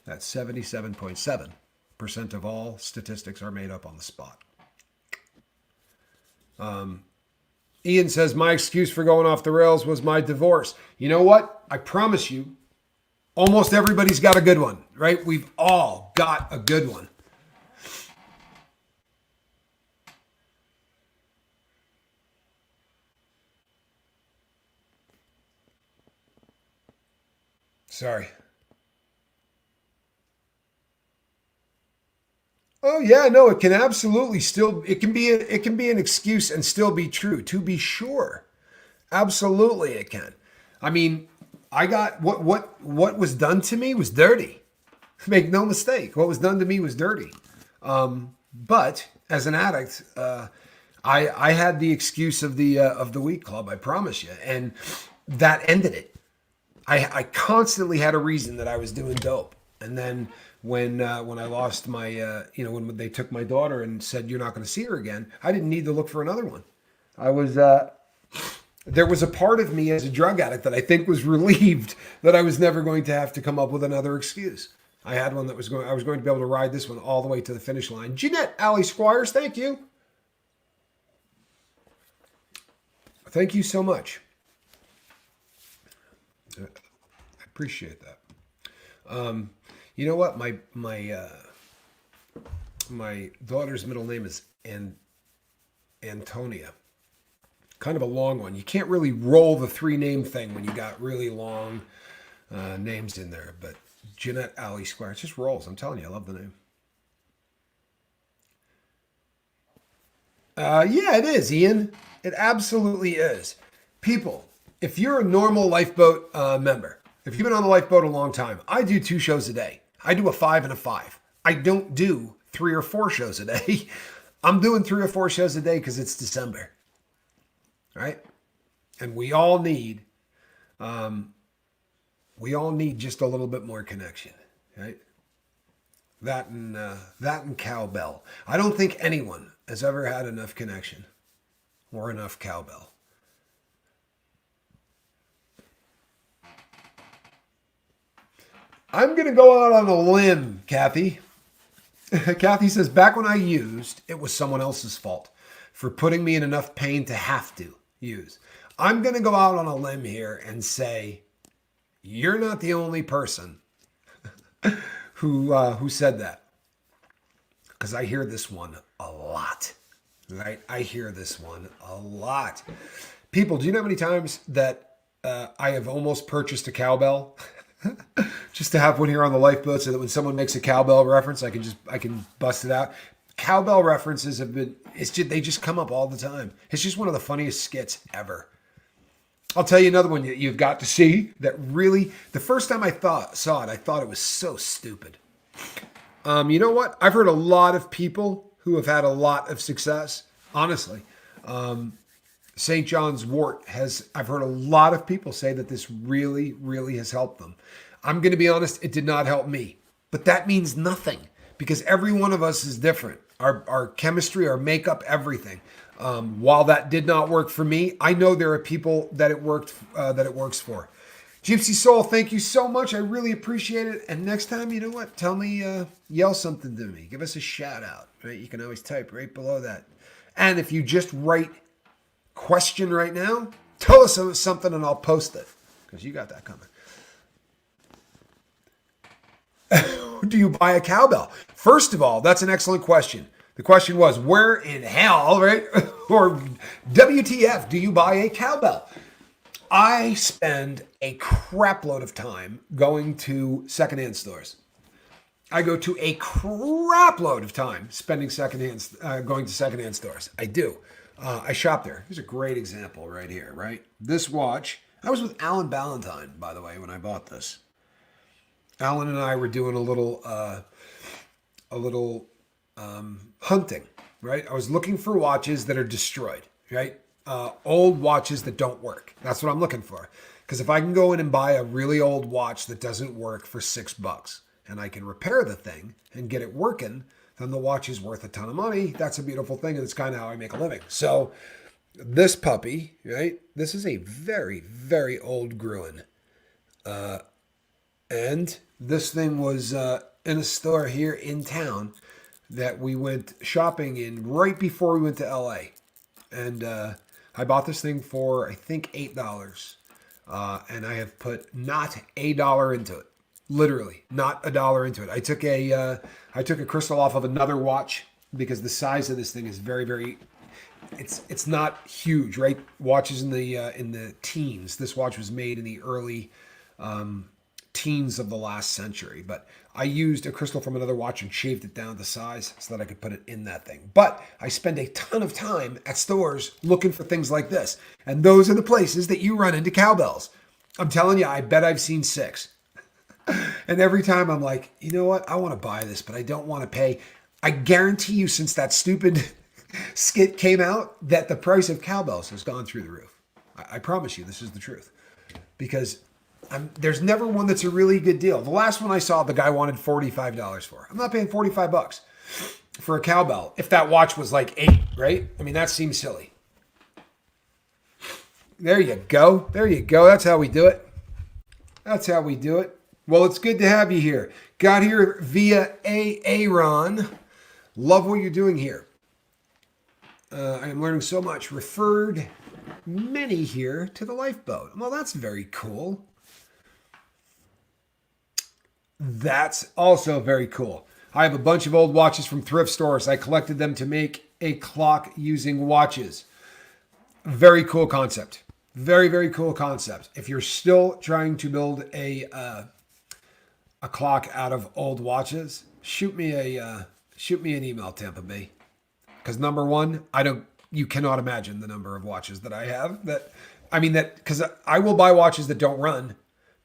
that 77.7% of all statistics are made up on the spot. Ian says, my excuse for going off the rails was my divorce. You know what? I promise you, almost everybody's got a good one, right? We've all got a good one. Sorry. Oh yeah, no, it can absolutely still it can be an excuse and still be true, to be sure. Absolutely it can. I mean, I got what was done to me was dirty. Make no mistake. What was done to me was dirty. But as an addict, I had the excuse of the week club. I promise you, and that ended it. I constantly had a reason that I was doing dope, and then when I lost my when they took my daughter and said you're not going to see her again, I didn't need to look for another one. I was there was a part of me as a drug addict that I think was relieved that I was never going to have to come up with another excuse. I had one that I was going to be able to ride this one all the way to the finish line. Jeanette Alley Squires, thank you. Thank you so much. I appreciate that. You know what? My daughter's middle name is Antonia. Kind of a long one. You can't really roll the three name thing when you got really long names in there. But Jeanette Alley Square, it just rolls. I'm telling you, I love the name. Yeah, it is, Ian. It absolutely is. People, if you're a normal lifeboat member, if you've been on the lifeboat a long time, I do 2 shows a day. I do a 5 and a 5. I don't do 3 or 4 shows a day. I'm doing 3 or 4 shows a day because it's December, right? And we all need just a little bit more connection, right? That and cowbell. I don't think anyone has ever had enough connection or enough cowbell. I'm going to go out on a limb, Kathy. Kathy says, back when I used, it was someone else's fault for putting me in enough pain to have to use. I'm going to go out on a limb here and say, you're not the only person who said that. Because I hear this one a lot, right? I hear this one a lot. People, do you know how many times that I have almost purchased a cowbell? Just to have one here on the lifeboat so that when someone makes a cowbell reference, I can bust it out. Cowbell references they just come up all the time. It's just one of the funniest skits ever. I'll tell you another one you've got to see that really, the first time I saw it, I thought it was so stupid. You know what? I've heard a lot of people who have had a lot of success. Honestly, St. John's Wort I've heard a lot of people say that this really, really has helped them. I'm going to be honest, it did not help me. But that means nothing because every one of us is different. Our chemistry, our makeup, everything. While that did not work for me, I know there are people that it works for. Gypsy Soul, thank you so much. I really appreciate it. And next time, you know what? Tell me, yell something to me. Give us a shout out. Right? You can always type right below that. And if you just write question right now, tell us something and I'll post it. Because you got that coming. Do you buy a cowbell? First of all, that's an excellent question. The question was, where in hell, right? Or WTF, do you buy a cowbell? I spend a crap load of time going to secondhand stores. I go to a crap load of time spending going to secondhand stores. I do. I shop there. Here's a great example right here, right? This watch, I was with Alan Ballantyne, by the way, when I bought this. Alan and I were doing a little hunting, right? I was looking for watches that are destroyed, right? Old watches that don't work. That's what I'm looking for. Because if I can go in and buy a really old watch that doesn't work for $6 and I can repair the thing and get it working, then the watch is worth a ton of money. That's a beautiful thing. And it's kind of how I make a living. So this puppy, right? This is a very, very old Gruen. And this thing was in a store here in town that we went shopping in right before we went to LA. And I bought this thing for, I think, $8. And I have put not $1 into it. Literally, not $1 into it. I took a crystal off of another watch because the size of this thing is very, very, it's not huge, right? Watches in the teens. This watch was made in the early teens of the last century, but I used a crystal from another watch and shaved it down to size so that I could put it in that thing. But I spend a ton of time at stores looking for things like this. And those are the places that you run into cowbells. I'm telling you, I bet I've seen 6. And every time I'm like, you know what? I want to buy this, but I don't want to pay. I guarantee you, since that stupid skit came out, that the price of cowbells has gone through the roof. I promise you, this is the truth. Because there's never one that's a really good deal. The last one I saw, the guy wanted $45 for. I'm not paying $45 for a cowbell if that watch was like $8, right? I mean, that seems silly. There you go. There you go. That's how we do it. That's how we do it. Well, it's good to have you here. Got here via Aaron. Love what you're doing here. I am learning so much. Referred many here to the lifeboat. Well, that's very cool. That's also very cool. I have a bunch of old watches from thrift stores. I collected them to make a clock using watches. Very cool concept. Very, very cool concept. If you're still trying to build a clock out of old watches, shoot me an email, Tampa Bay. Because number one, you cannot imagine the number of watches that I have because I will buy watches that don't run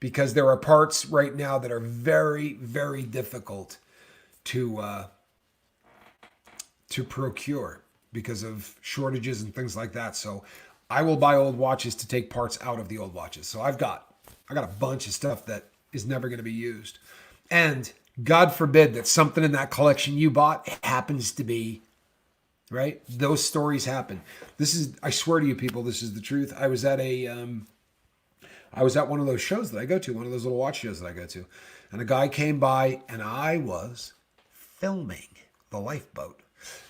because there are parts right now that are very, very difficult to procure because of shortages and things like that. So I will buy old watches to take parts out of the old watches. So I got a bunch of stuff that is never going to be used. And God forbid that something in that collection you bought happens to be, right? Those stories happen. I swear to you people, this is the truth. I was at one of those shows that I go to, one of those little watch shows that I go to. And a guy came by and I was filming the lifeboat.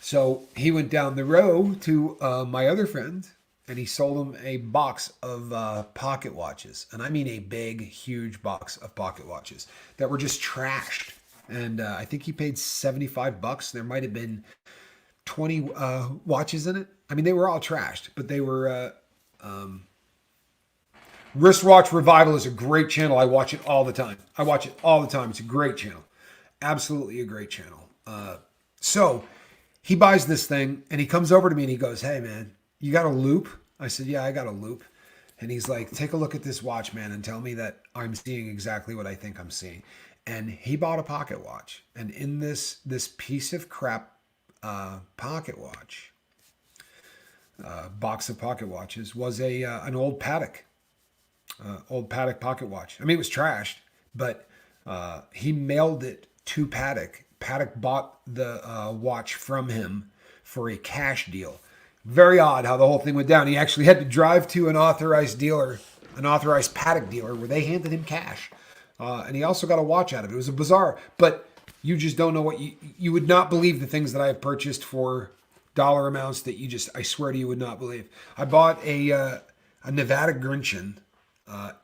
So he went down the row to my other friend and he sold him a box of pocket watches. And I mean a big, huge box of pocket watches that were just trashed. And I think he paid $75. There might have been 20 watches in it. I mean, they were all trashed, but they were... Wristwatch Revival is a great channel. I watch it all the time. It's a great channel. Absolutely a great channel. So he buys this thing and he comes over to me and he goes, "Hey man, you got a loop?" I said, "Yeah, I got a loop." And he's like, "Take a look at this watch, man, and tell me that I'm seeing exactly what I think I'm seeing." And he bought a pocket watch. And in this piece of crap pocket watch, box of pocket watches, was an old Patek. Old Patek pocket watch. I mean, it was trashed, but he mailed it to Patek. Patek bought the watch from him for a cash deal. Very odd how the whole thing went down. He actually had to drive to an authorized dealer an authorized paddock dealer where they handed him cash. And he also got a watch out of it. It was a bizarre, but you just don't know what you would not believe the things that I have purchased for dollar amounts that I swear to you would not believe. I bought a Nevada Grinchen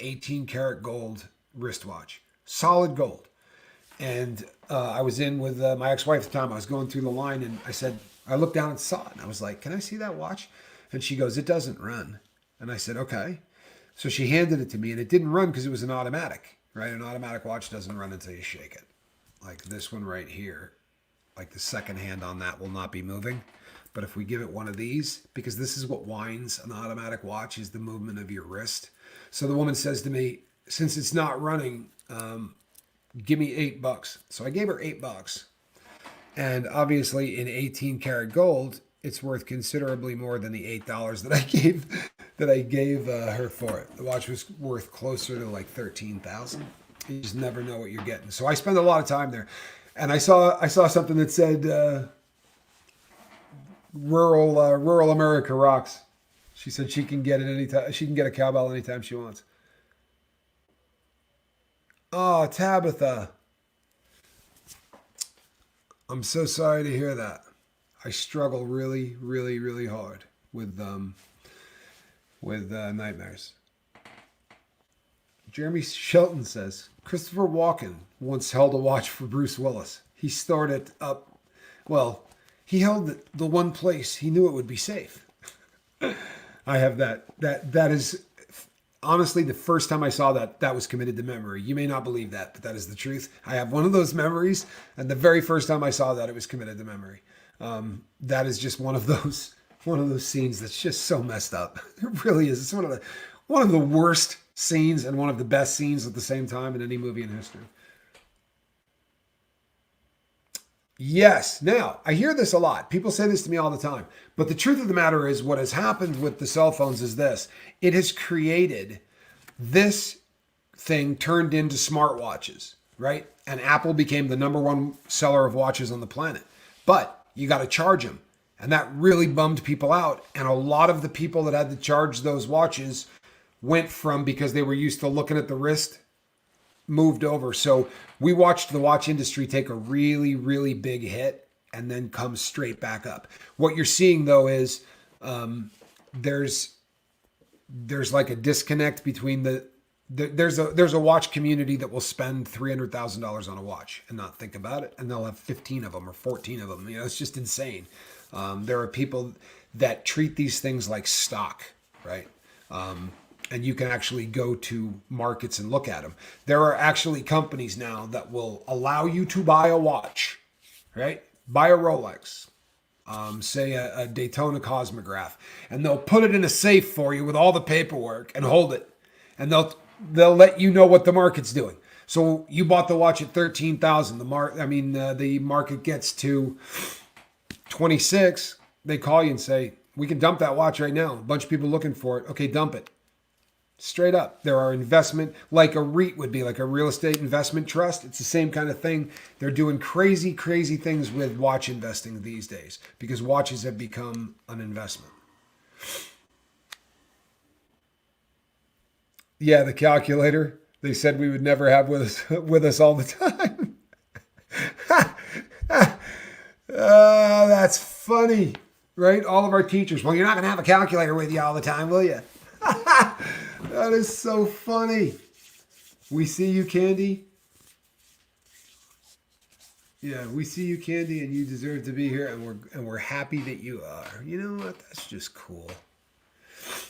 18 karat gold wristwatch, solid gold. And I was in with my ex-wife at the time. I was going through the line and I looked down and saw it. And I was like, can I see that watch? And she goes, it doesn't run. And I said, okay. So she handed it to me and it didn't run because it was an automatic, right? An automatic watch doesn't run until you shake it. Like this one right here, like the second hand on that will not be moving. But if we give it one of these, because this is what winds an automatic watch, is the movement of your wrist. So the woman says to me, since it's not running, give me $8. So I gave her $8. And obviously in 18 karat gold, it's worth considerably more than the $8 that I gave her for it. The watch was worth closer to like 13,000. You just never know what you're getting. So I spend a lot of time there. And I saw something that said rural America rocks. She said she can get it anytime. She can get a cowbell anytime she wants. Oh, Tabitha. I'm so sorry to hear that. I struggle really, really, really hard with nightmares. Jeremy Shelton says, Christopher Walken once held a watch for Bruce Willis. He stored it up. Well, he held it the one place he knew it would be safe. I have that. That is honestly the first time I saw that was committed to memory. You may not believe that, but that is the truth. I have one of those memories, and the very first time I saw that, it was committed to memory. That is just one of those scenes that's just so messed up. It really is. It's one of the worst scenes and one of the best scenes at the same time in any movie in history. Yes. Now, I hear this a lot. People say this to me all the time. But the truth of the matter is what has happened with the cell phones is this. It has created this thing turned into smartwatches, right? And Apple became the number one seller of watches on the planet. But you got to charge them. And that really bummed people out. And a lot of the people that had to charge those watches went from, because they were used to looking at the wrist, moved over. So we watched the watch industry take a really, really big hit and then come straight back up. What you're seeing though is there's like a disconnect between there's a watch community that will spend $300,000 on a watch and not think about it, and they'll have 15 of them or 14 of them. You know, it's just insane. There are people that treat these things like stock, right? And you can actually go to markets and look at them. There are actually companies now that will allow you to buy a watch, right? Buy a Rolex, say a Daytona Cosmograph, and they'll put it in a safe for you with all the paperwork and hold it. And they'll let you know what the market's doing. So you bought the watch at 13,000. The market gets to 26. They call you and say, we can dump that watch right now. A bunch of people looking for it. Okay, dump it. Straight up. There are investment, like a REIT would be, like a real estate investment trust. It's the same kind of thing. They're doing crazy, crazy things with watch investing these days because watches have become an investment. Yeah, the calculator. They said we would never have with us all the time. That's funny, right? All of our teachers. Well, you're not going to have a calculator with you all the time, will you? That is so funny. We see you, Candy. Yeah, we see you, Candy, and you deserve to be here, and we're happy that you are. You know what? That's just cool.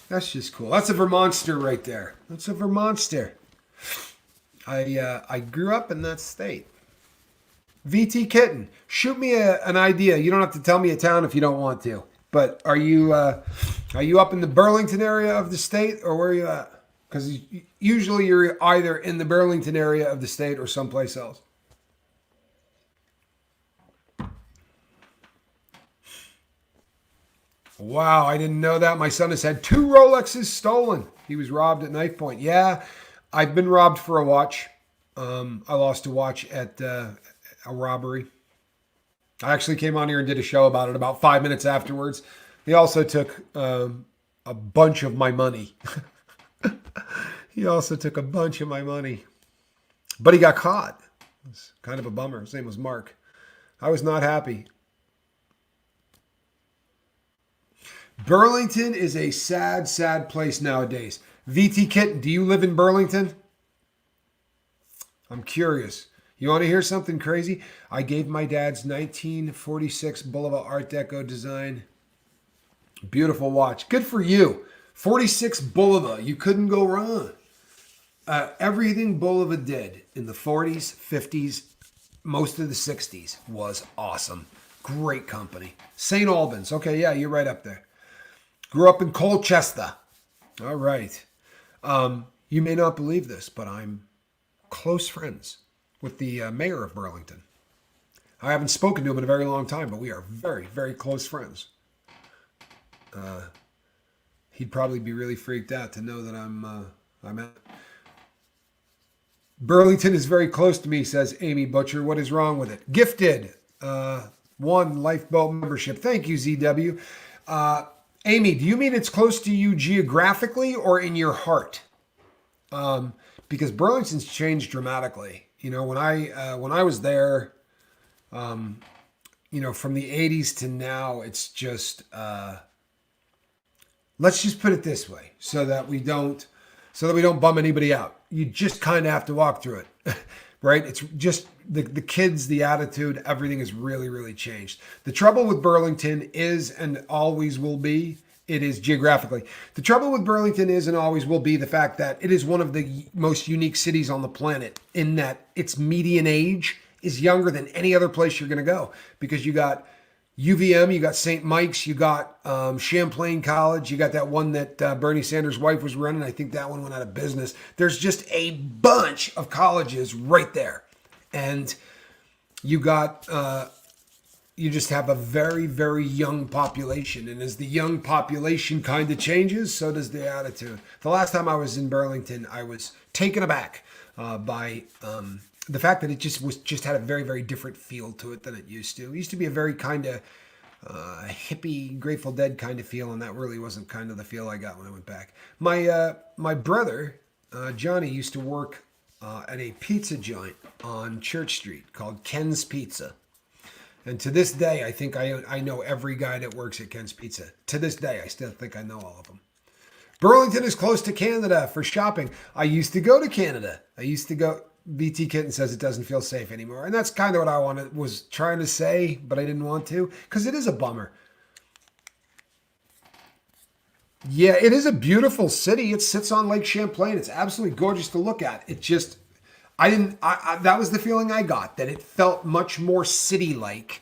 That's just cool. That's a Vermonster right there. That's a Vermonster. I grew up in that state. VT Kitten, shoot me an idea. You don't have to tell me a town if you don't want to. But are you up in the Burlington area of the state, or where are you at? Because usually you're either in the Burlington area of the state or someplace else. Wow, I didn't know that. My son has had 2 Rolexes stolen. He was robbed at knife point. Yeah, I've been robbed for a watch. I lost a watch at a robbery. I actually came on here and did a show about it about 5 minutes afterwards. They also took a bunch of my money. He also took a bunch of my money, but he got caught. It's kind of a bummer. His name was Mark. I was not happy. Burlington is a sad, sad place nowadays. VT Kitten, do you live in Burlington? I'm curious. You want to hear something crazy? I gave my dad's 1946 Bulova Art Deco design. Beautiful watch. Good for you. 46 Bulova. You couldn't go wrong. Everything Bulova did in the 40s, 50s, most of the 60s was awesome. Great company. St. Albans. Okay, yeah, you're right up there. Grew up in Colchester. All right. You may not believe this, but I'm close friends with the mayor of Burlington. I haven't spoken to him in a very long time, but we are very, very close friends. He'd probably be really freaked out to know that I'm out. Burlington is very close to me, says Amy Butcher. What is wrong with it? Gifted. One lifeboat membership. Thank you, ZW. Amy, do you mean it's close to you geographically or in your heart? Because Burlington's changed dramatically. You know, when I was there, from the 80s to now, it's just, let's just put it this way so that we don't bum anybody out. You just kind of have to walk through it, right? It's just the kids, the attitude, everything has really, really changed. The trouble with Burlington is and always will be, it is geographically. The trouble with Burlington is and always will be the fact that it is one of the most unique cities on the planet in that its median age is younger than any other place you're going to go, because you got UVM, you got St. Mike's, you got Champlain College, you got that one that Bernie Sanders' wife was running. I think that one went out of business. There's just a bunch of colleges right there. And you got, you just have a very, very young population. And as the young population kind of changes, so does the attitude. The last time I was in Burlington, I was taken aback by the fact that it just had a very, very different feel to it than it used to. It used to be a very kind of hippie, Grateful Dead kind of feel, and that really wasn't kind of the feel I got when I went back. My brother, Johnny, used to work at a pizza joint on Church Street called Ken's Pizza. And to this day, I think I know every guy that works at Ken's Pizza. To this day, I still think I know all of them. Burlington is close to Canada for shopping. I used to go to Canada. BT Kitten says it doesn't feel safe anymore. And that's kind of what I was trying to say, but I didn't want to, because it is a bummer. Yeah, it is a beautiful city. It sits on Lake Champlain. It's absolutely gorgeous to look at. It just, that was the feeling I got, that it felt much more city-like.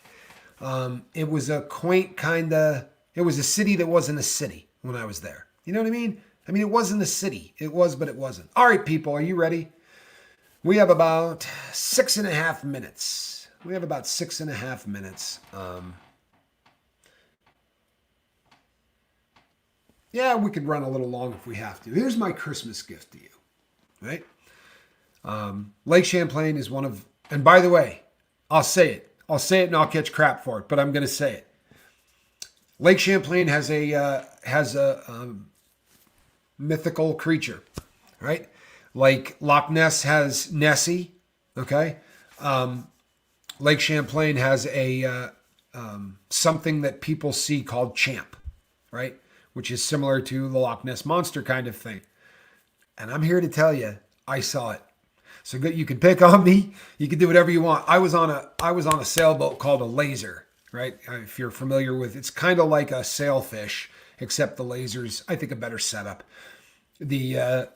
It was a quaint it was a city that wasn't a city when I was there. You know what I mean? I mean, it wasn't a city. It was, but it wasn't. All right, people, are you ready? We have about 6.5 minutes. Yeah, we could run a little long if we have to. Here's my Christmas gift to you, right? Lake Champlain is one of, and by the way, I'll say it and I'll catch crap for it, but I'm going to say it. Lake Champlain has a mythical creature, right? Like Loch Ness has Nessie, okay? Lake Champlain has a something that people see called Champ, right? Which is similar to the Loch Ness Monster kind of thing. And I'm here to tell you, I saw it. So good, you can pick on me. You can do whatever you want. I was on a sailboat called a laser, right? If you're familiar with, it's kind of like a sailfish, except the laser's, I think, a better setup. The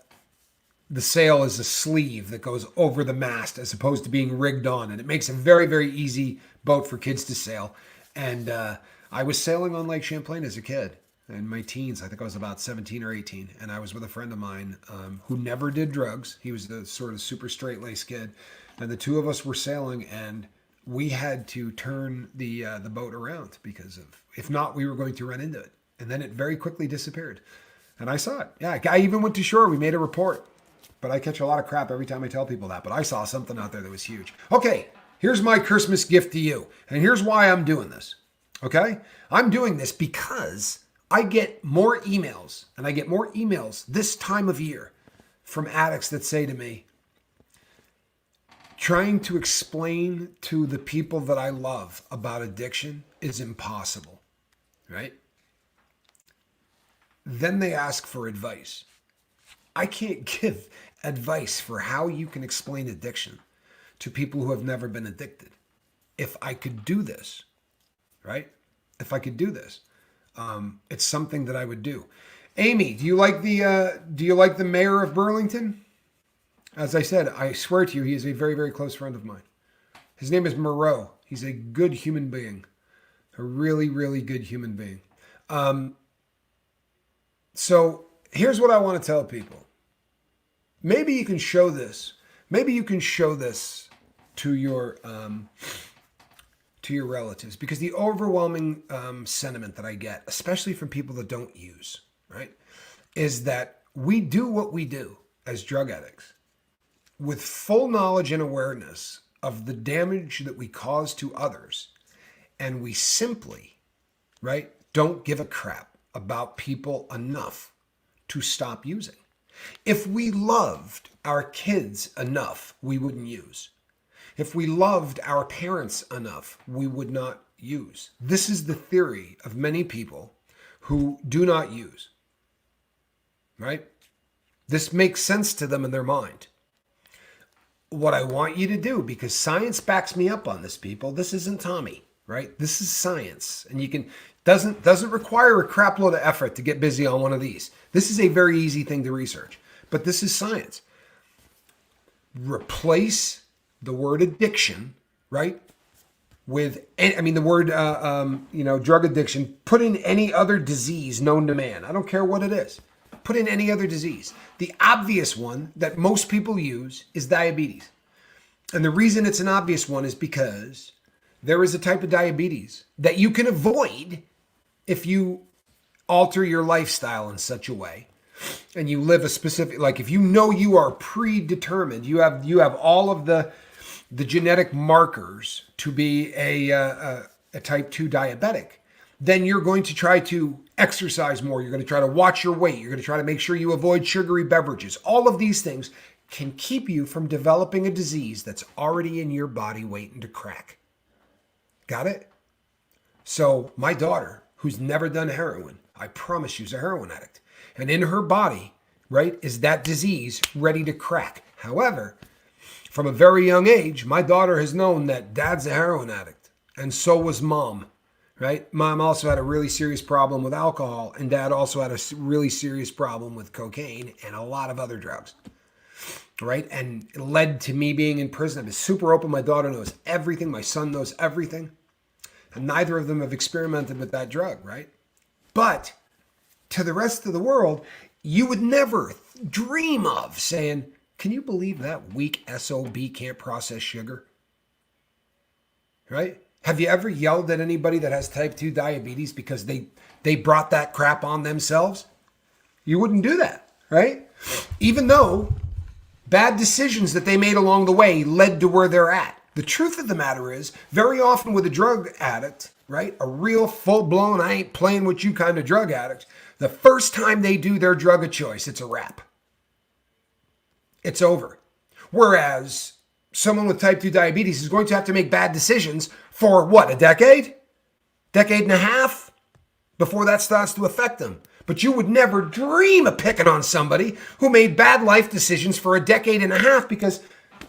sail is a sleeve that goes over the mast as opposed to being rigged on. And it makes a very, very easy boat for kids to sail. And I was sailing on Lake Champlain as a kid in my teens. I think I was about 17 or 18. And I was with a friend of mine who never did drugs. He was the sort of super straight-laced kid. And the two of us were sailing, and we had to turn the boat around because if not, we were going to run into it. And then it very quickly disappeared. And I saw it. Yeah, I even went to shore. We made a report. But I catch a lot of crap every time I tell people that. But I saw something out there that was huge. Okay, here's my Christmas gift to you. And here's why I'm doing this. Okay? I'm doing this because I get more emails. And I get more emails this time of year from addicts that say to me, trying to explain to the people that I love about addiction is impossible, right? Then they ask for advice. I can't give advice for how you can explain addiction to people who have never been addicted. If I could do this, right? If I could do this, it's something that I would do. Amy, do you like the mayor of Burlington? As I said, I swear to you, he is a very, very close friend of mine. His name is Moreau. He's a good human being, a really, really good human being. So here's what I want to tell people. Maybe you can show this. Maybe you can show this to your relatives, because the overwhelming sentiment that I get, especially from people that don't use, right, is that we do what we do as drug addicts with full knowledge and awareness of the damage that we cause to others, and we simply, right, don't give a crap about people enough to stop using. If we loved our kids enough, we wouldn't use. If we loved our parents enough, we would not use. This is the theory of many people who do not use, right? This makes sense to them in their mind. What I want you to do, because science backs me up on this, people, this isn't Tommy, right? This is science, and you can doesn't require a crap load of effort to get busy on one of these. This is a very easy thing to research, but this is science. Replace the word addiction, right, with, I mean, the word, drug addiction. Put in any other disease known to man. I don't care what it is. Put in any other disease. The obvious one that most people use is diabetes. And the reason it's an obvious one is because there is a type of diabetes that you can avoid if you alter your lifestyle in such a way and you live a specific, like if you know you are predetermined, you have all of the genetic markers to be a type 2 diabetic, then you're going to try to exercise more. You're going to try to watch your weight. You're going to try to make sure you avoid sugary beverages. All of these things can keep you from developing a disease that's already in your body waiting to crack. Got it? So my daughter, who's never done heroin, I promise she's a heroin addict. And in her body, right, is that disease ready to crack. However, from a very young age, my daughter has known that dad's a heroin addict. And so was mom, right? Mom also had a really serious problem with alcohol, and dad also had a really serious problem with cocaine and a lot of other drugs, right? And it led to me being in prison. I've been super open. My daughter knows everything. My son knows everything. And neither of them have experimented with that drug, right? But to the rest of the world, you would never dream of saying, can you believe that weak SOB can't process sugar? Right? Have you ever yelled at anybody that has type 2 diabetes because they brought that crap on themselves? You wouldn't do that, right? Even though bad decisions that they made along the way led to where they're at. The truth of the matter is, very often with a drug addict, right, a real full-blown, I ain't playing with you kind of drug addict, the first time they do their drug of choice, it's a wrap. It's over. Whereas someone with type 2 diabetes is going to have to make bad decisions for what, a decade? Decade and a half before that starts to affect them. But you would never dream of picking on somebody who made bad life decisions for a decade and a half because,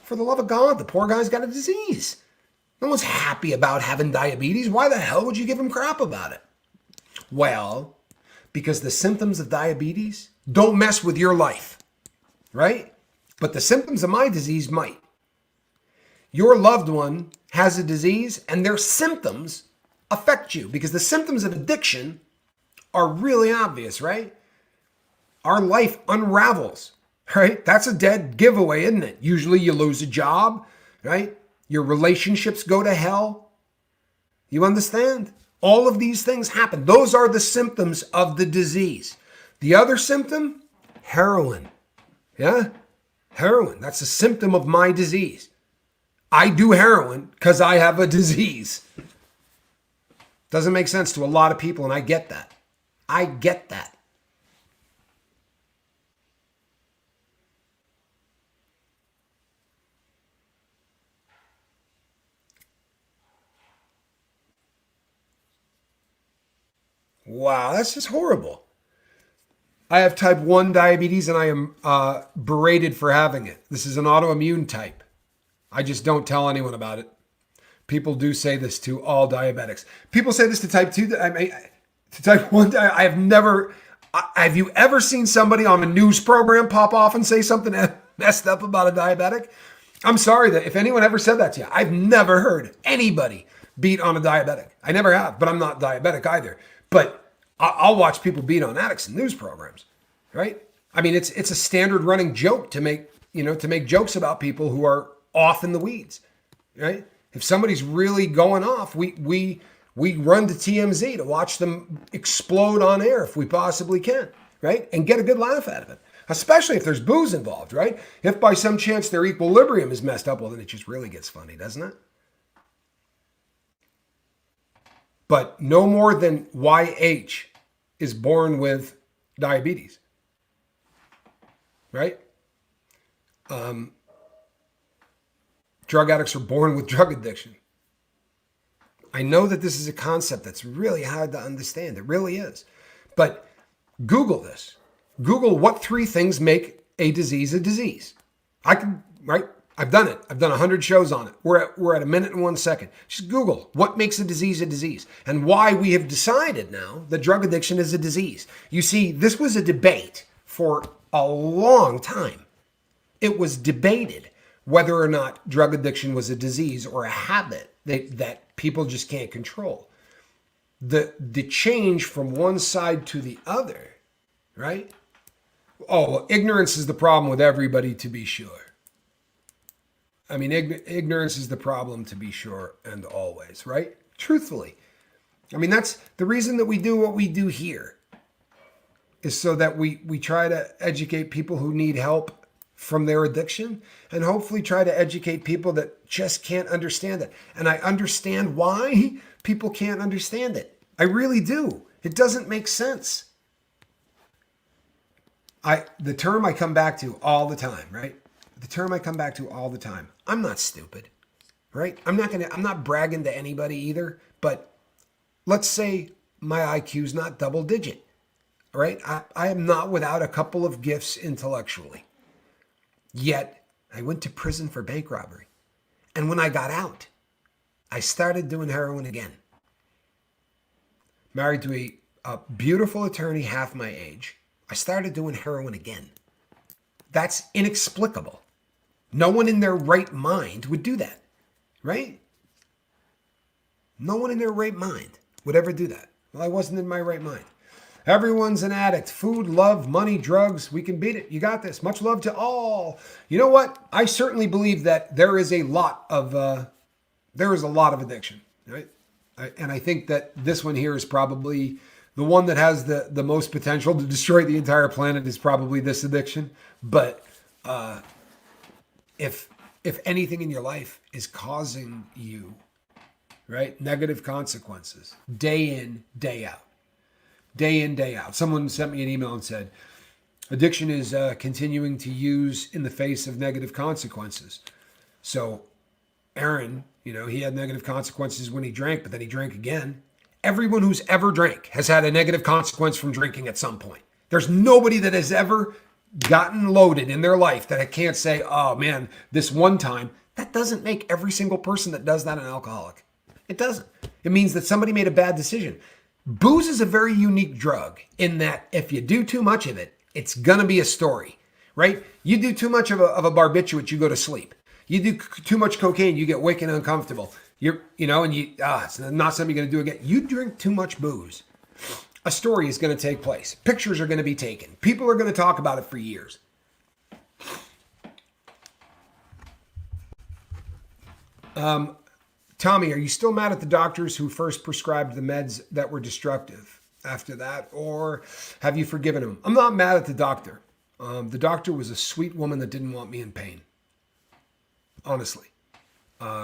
for the love of God, the poor guy's got a disease. No one's happy about having diabetes. Why the hell would you give him crap about it? Well, because the symptoms of diabetes don't mess with your life, right? But the symptoms of my disease might. Your loved one has a disease and their symptoms affect you because the symptoms of addiction are really obvious, right? Our life unravels, right? That's a dead giveaway, isn't it? Usually you lose a job, right? Your relationships go to hell. You understand? All of these things happen. Those are the symptoms of the disease. The other symptom, heroin. Yeah? Heroin. That's a symptom of my disease. I do heroin because I have a disease. Doesn't make sense to a lot of people, and I get that. I get that. Wow, that's just horrible. I have type 1 diabetes and I am berated for having it. This is an autoimmune type. I just don't tell anyone about it. People do say this to all diabetics. People say this to type 2. I mean, to type 1. I have never. Have you ever seen somebody on a news program pop off and say something messed up about a diabetic? I'm sorry that if anyone ever said that to you, I've never heard anybody beat on a diabetic. I never have, but I'm not diabetic either. But I'll watch people beat on addicts in news programs, right? I mean, it's a standard running joke to make jokes about people who are off in the weeds, right? If somebody's really going off, we run to TMZ to watch them explode on air if we possibly can, right? And get a good laugh out of it, especially if there's booze involved, right? If by some chance their equilibrium is messed up, well, then it just really gets funny, doesn't it? But no more than YH is born with diabetes, right? Drug addicts are born with drug addiction. I know that this is a concept that's really hard to understand. It really is. But Google this. Google what 3 things make a disease. Right? I've done it. I've done 100 shows on it. We're at a minute and 1 second. Just Google what makes a disease and why we have decided now that drug addiction is a disease. You see, this was a debate for a long time. It was debated whether or not drug addiction was a disease or a habit that people just can't control. The change from one side to the other, right? Oh, well, ignorance is the problem with everybody, to be sure. I mean, ignorance is the problem, to be sure, and always, right? Truthfully. I mean, that's the reason that we do what we do here, is so that we try to educate people who need help from their addiction, and hopefully try to educate people that just can't understand it. And I understand why people can't understand it. I really do. It doesn't make sense. The term I come back to all the time, right? The term I come back to all the time. I'm not stupid, right? I'm not bragging to anybody either, but let's say my IQ's not double digit, right? I am not without a couple of gifts intellectually. Yet, I went to prison for bank robbery. And when I got out, I started doing heroin again. Married to a beautiful attorney half my age, I started doing heroin again. That's inexplicable. No one in their right mind would do that, right? No one in their right mind would ever do that. Well, I wasn't in my right mind. Everyone's an addict. Food, love, money, drugs. We can beat it. You got this. Much love to all. You know what? I certainly believe that there is a lot of addiction, right? And I think that this one here is probably the one that has the most potential to destroy the entire planet is probably this addiction. But if anything in your life is causing you, right, negative consequences, day in, day out. Day in, day out. Someone sent me an email and said, addiction is continuing to use in the face of negative consequences. So Aaron, he had negative consequences when he drank, but then he drank again. Everyone who's ever drank has had a negative consequence from drinking at some point. There's nobody that has ever gotten loaded in their life that I can't say, oh man, this one time. That doesn't make every single person that does that an alcoholic. It doesn't. It means that somebody made a bad decision. Booze is a very unique drug in that if you do too much of it, it's going to be a story, right? You do too much of a barbiturate, you go to sleep. You do too much cocaine, you get wicked uncomfortable. It's not something you're going to do again. You drink too much booze, a story is going to take place. Pictures are going to be taken. People are going to talk about it for years. Tommy, are you still mad at the doctors who first prescribed the meds that were destructive after that? Or have you forgiven them? I'm not mad at the doctor. The doctor was a sweet woman that didn't want me in pain. Honestly.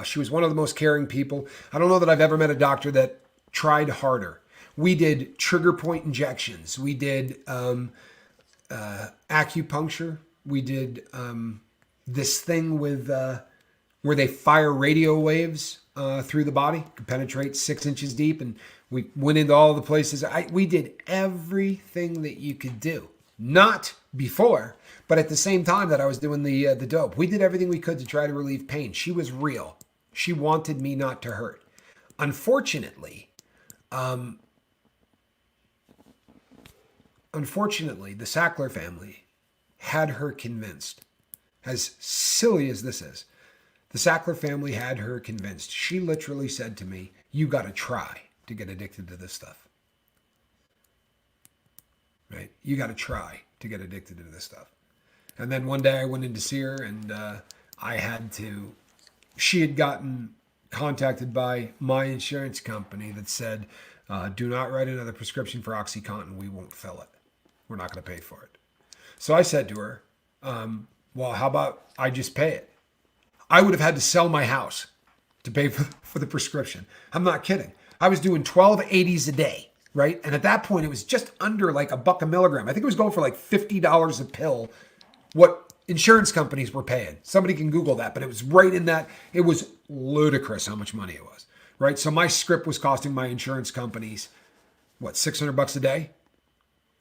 She was one of the most caring people. I don't know that I've ever met a doctor that tried harder. We did trigger point injections. We did acupuncture. We did this thing with where they fire radio waves through the body, could penetrate 6 inches deep. And we went into all the places. We did everything that you could do. Not before, but at the same time that I was doing the dope. We did everything we could to try to relieve pain. She was real. She wanted me not to hurt. Unfortunately, the Sackler family had her convinced. As silly as this is, the Sackler family had her convinced. She literally said to me, "You got to try to get addicted to this stuff." Right? You got to try to get addicted to this stuff. And then one day I went in to see her, and she had gotten contacted by my insurance company that said, "Do not write another prescription for OxyContin. We won't fill it. We're not going to pay for it." So I said to her, "Well, how about I just pay it?" I would have had to sell my house to pay for the prescription. I'm not kidding. I was doing 1280s a day, right? And at that point, it was just under like $1 a milligram. I think it was going for like $50 a pill, what insurance companies were paying. Somebody can Google that, but it was right in that. It was ludicrous how much money it was, right? So my script was costing my insurance companies, what, $600 a day?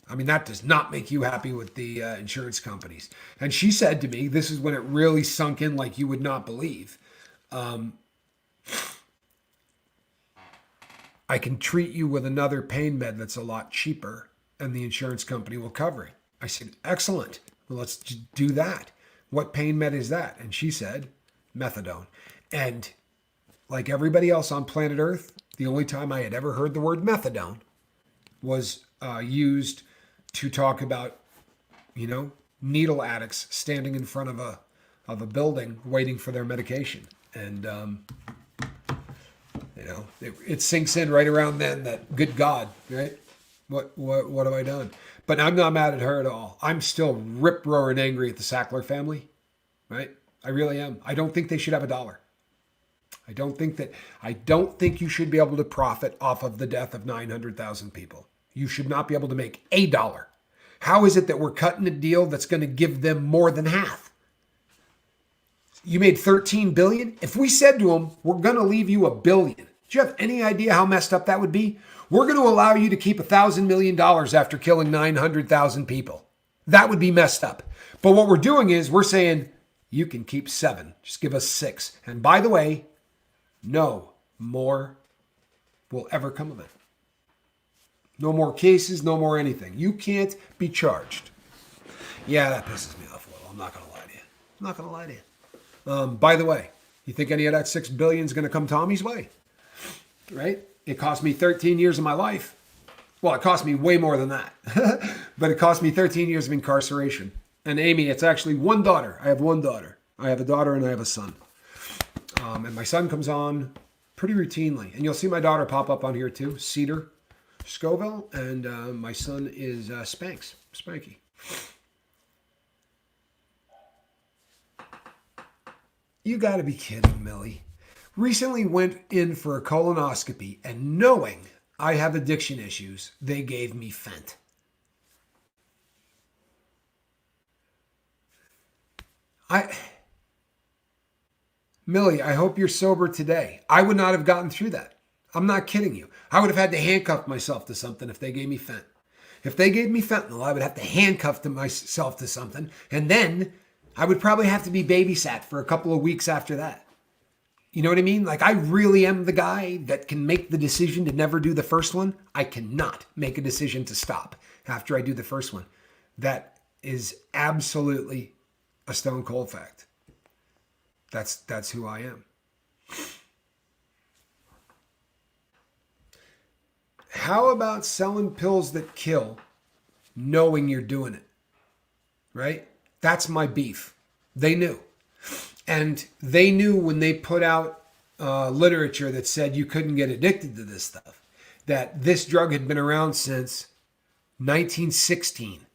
I mean, that does not make you happy with the insurance companies. And she said to me, this is when it really sunk in like you would not believe. I can treat you with another pain med that's a lot cheaper and the insurance company will cover it. I said, excellent. Well, let's do that. What pain med is that? And she said, methadone. And like everybody else on planet Earth, the only time I had ever heard the word methadone was used to talk about, needle addicts standing in front of a building waiting for their medication. And, it sinks in right around then that, good God, right? What have I done? But I'm not mad at her at all. I'm still rip-roaring angry at the Sackler family, right? I really am. I don't think they should have $1. I don't think you should be able to profit off of the death of 900,000 people. You should not be able to make $1. How is it that we're cutting a deal that's going to give them more than half? You made $13 billion. If we said to them, we're going to leave you $1 billion, do you have any idea how messed up that would be? We're going to allow you to keep $1,000 million after killing 900,000 people. That would be messed up. But what we're doing is we're saying, you can keep 7. Just give us 6. And by the way, no more will ever come of it. No more cases, no more anything. You can't be charged. Yeah, that pisses me off a little. I'm not going to lie to you. By the way, you think any of that $6 billion is going to come Tommy's way? Right? It cost me 13 years of my life. Well, it cost me way more than that. But it cost me 13 years of incarceration. And Amy, it's actually one daughter. I have one daughter. I have a daughter and I have a son. And my son comes on pretty routinely. And you'll see my daughter pop up on here too. Cedar Scoville. And my son is Spanky. You got to be kidding, Millie. Recently went in for a colonoscopy and knowing I have addiction issues, they gave me Fent. Millie, I hope you're sober today. I would not have gotten through that. I'm not kidding you. I would have had to handcuff myself to something if they gave me Fent. If they gave me fentanyl, I would have to handcuff myself to something. And then I would probably have to be babysat for a couple of weeks after that. You know what I mean? Like, I really am the guy that can make the decision to never do the first one. I cannot make a decision to stop after I do the first one. That is absolutely a stone cold fact. That's who I am. How about selling pills that kill, knowing you're doing it? Right? That's my beef. They knew. And they knew when they put out literature that said you couldn't get addicted to this stuff, that this drug had been around since 1916,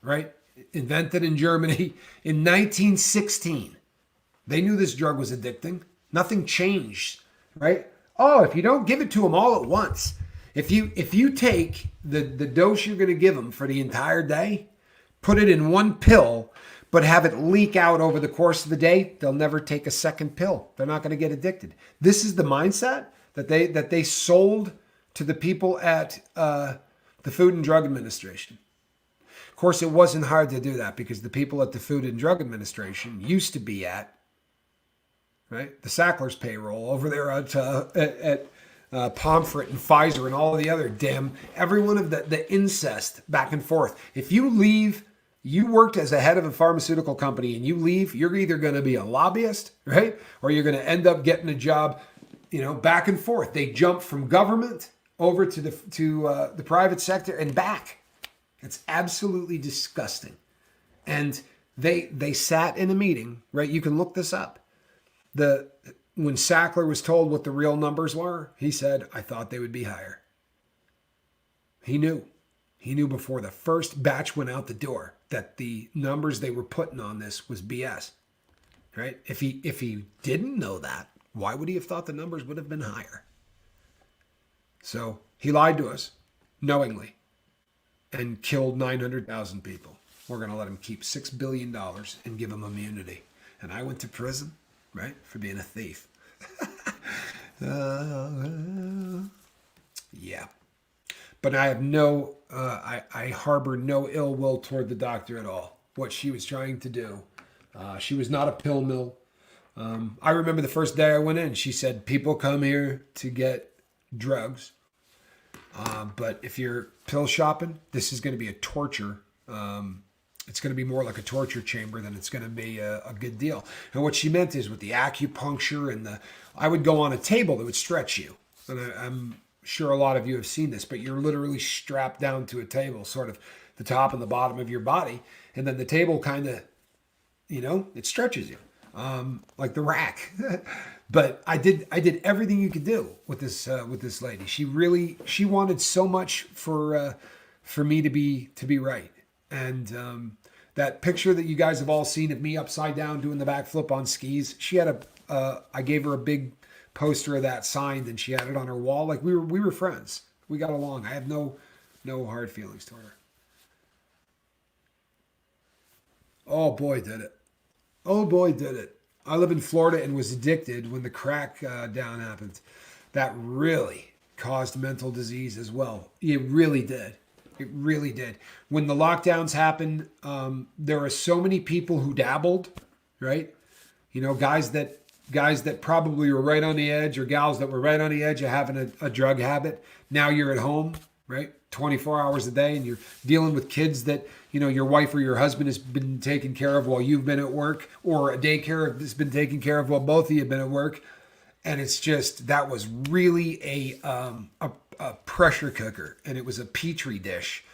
right? Invented in Germany in 1916. They knew this drug was addicting. Nothing changed, right? Oh, if you don't give it to them all at once, if you take the dose you're going to give them for the entire day, put it in one pill, but have it leak out over the course of the day, they'll never take a second pill. They're not going to get addicted. This is the mindset that they sold to the people at the Food and Drug Administration. Of course, it wasn't hard to do that because the people at the Food and Drug Administration used to be at, right, the Sacklers payroll over there at Pomfret and Pfizer and all of the other every one of the incest back and forth. If you worked as a head of a pharmaceutical company and you leave, you're either going to be a lobbyist, right? Or you're going to end up getting a job, back and forth. They jump from government over to the private sector and back. It's absolutely disgusting. And they sat in a meeting, right? You can look this up. When Sackler was told what the real numbers were, he said, I thought they would be higher. He knew. He knew before the first batch went out the door that the numbers they were putting on this was BS. Right? If he didn't know that, why would he have thought the numbers would have been higher? So he lied to us knowingly and killed 900,000 people. We're going to let him keep $6 billion and give him immunity. And I went to prison, right, for being a thief. Yeah. But I have I harbor no ill will toward the doctor at all. What she was trying to do. She was not a pill mill. I remember the first day I went in, she said, people come here to get drugs. But if you're pill shopping, this is going to be a torture. It's going to be more like a torture chamber than it's going to be a good deal. And what she meant is with the acupuncture and I would go on a table that would stretch you. And I'm sure a lot of you have seen this, but you're literally strapped down to a table, sort of the top and the bottom of your body. And then the table kind of, it stretches you, like the rack. But I did everything you could do with this lady. She wanted so much for me to be right. And that picture that you guys have all seen of me upside down doing the backflip on skis, she had I gave her a big poster of that signed, and she had it on her wall. Like we were friends. We got along. I have no hard feelings toward her. Oh boy, did it. Oh boy, did it. I live in Florida and was addicted when the crack down happened. That really caused mental disease as well. It really did. It really did. When the lockdowns happened, there are so many people who dabbled, right? Guys that probably were right on the edge, or gals that were right on the edge of having a drug habit. Now you're at home, right? 24 hours a day, and you're dealing with kids that, your wife or your husband has been taking care of while you've been at work, or a daycare has been taken care of while both of you have been at work. And it's just, that was really a pressure cooker, and it was a petri dish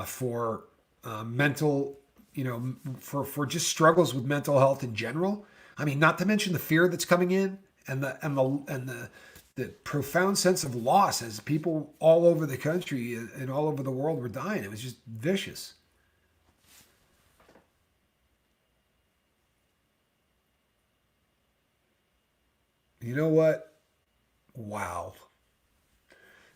for mental, for just struggles with mental health in general. I mean, not to mention the fear that's coming in, and the profound sense of loss as people all over the country and all over the world were dying. It was just vicious. You know what? Wow.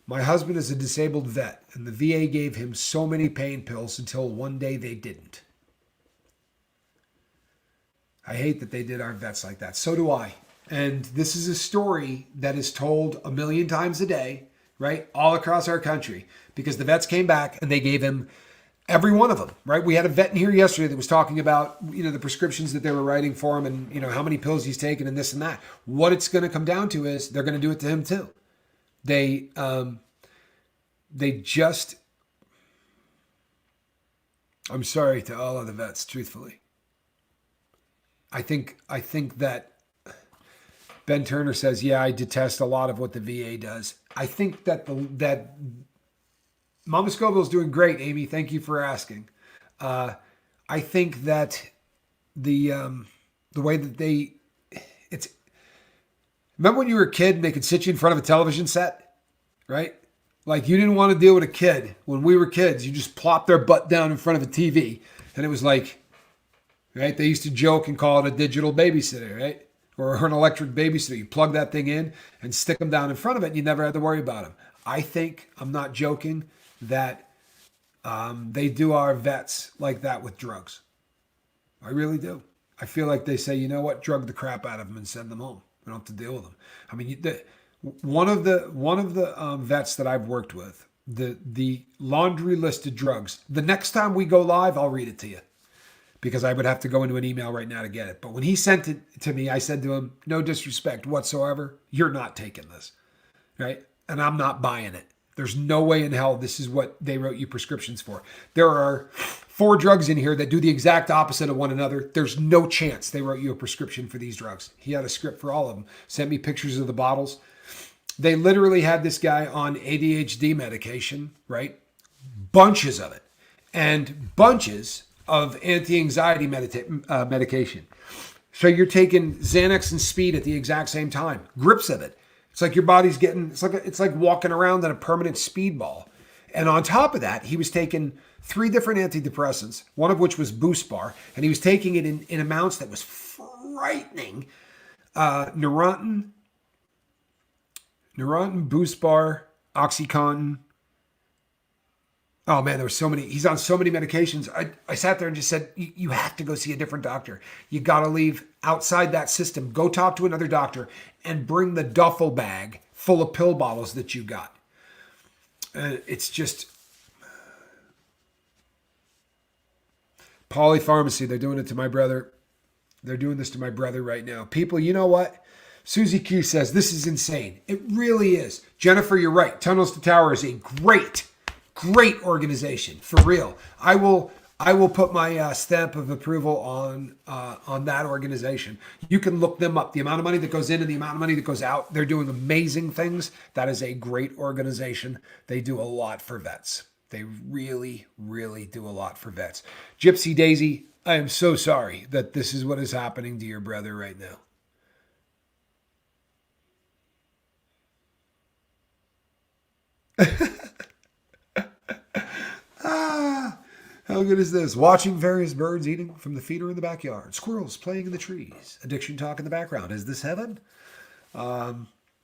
My husband is a disabled vet, and the VA gave him so many pain pills until one day they didn't. I hate that they did our vets like that. So do I. And this is a story that is told a million times a day, right? All across our country, because the vets came back and they gave him every one of them, right? We had a vet in here yesterday that was talking about, the prescriptions that they were writing for him and, how many pills he's taken and this and that. What it's going to come down to is they're going to do it to him too. They just, I'm sorry to all of the vets, truthfully. I think that Ben Turner says, yeah, I detest a lot of what the VA does. I think that that Mama Scoville's doing great, Amy. Thank you for asking. I think that the way that it's, remember when you were a kid and they could sit you in front of a television set, right? Like you didn't want to deal with a kid. When we were kids, you just plopped their butt down in front of a TV. And it was like, right? They used to joke and call it a digital babysitter, right? Or an electric babysitter. You plug that thing in and stick them down in front of it and you never had to worry about them. I think, I'm not joking, that they do our vets like that with drugs. I really do. I feel like they say, you know what, drug the crap out of them and send them home. We don't have to deal with them. I mean, one of the vets that I've worked with, the laundry listed drugs. The next time we go live, I'll read it to you because I would have to go into an email right now to get it. But when he sent it to me, I said to him, no disrespect whatsoever, you're not taking this, right? And I'm not buying it. There's no way in hell this is what they wrote you prescriptions for. There are 4 drugs in here that do the exact opposite of one another. There's no chance they wrote you a prescription for these drugs. He had a script for all of them. Sent me pictures of the bottles. They literally had this guy on ADHD medication, right? Bunches of it. And bunches of anti-anxiety medication. So you're taking Xanax and speed at the exact same time. Grips of it. It's like your body's getting, it's like walking around in a permanent speedball. And on top of that, he was taking 3 different antidepressants, one of which was Boost Bar, and he was taking it in amounts that was frightening. Neurontin, Boost Bar, OxyContin. Oh man, there were so many. He's on so many medications. I sat there and just said, you have to go see a different doctor. You got to leave outside that system. Go talk to another doctor and bring the duffel bag full of pill bottles that you got. It's just polypharmacy. They're doing it to my brother. They're doing this to my brother right now. People, you know what? Susie Q says, this is insane. It really is. Jennifer, you're right. Tunnels to Tower is a great organization, for real. I will put my stamp of approval on that organization. You can look them up. The amount of money that goes in and the amount of money that goes out, they're doing amazing things. That is a great organization. They do a lot for vets. They really, really do a lot for vets. Gypsy Daisy, I am so sorry that this is what is happening to your brother right now. How good is this? Watching various birds eating from the feeder in the backyard. Squirrels playing in the trees. Addiction talk in the background. Is this heaven? I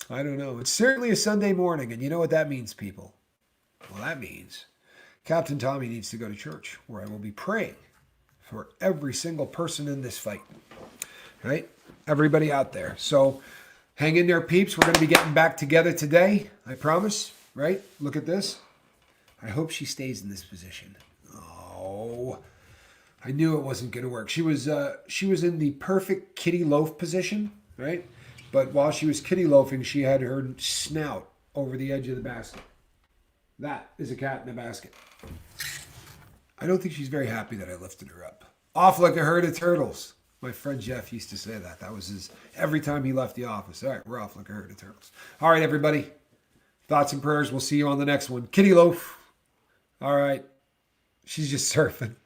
don't know. It's certainly a Sunday morning, and you know what that means, people? Well, that means Captain Tommy needs to go to church, where I will be praying for every single person in this fight. Right? Everybody out there. So hang in there, peeps. We're going to be getting back together today. I promise. Right? Look at this. I hope she stays in this position. Oh, I knew it wasn't going to work. She was in the perfect kitty loaf position, right? But while she was kitty loafing, she had her snout over the edge of the basket. That is a cat in a basket. I don't think she's very happy that I lifted her up. Off like a herd of turtles. My friend Jeff used to say that. That was his, every time he left the office. All right, we're off like a herd of turtles. All right, everybody. Thoughts and prayers. We'll see you on the next one. Kitty loaf. All right. She's just surfing.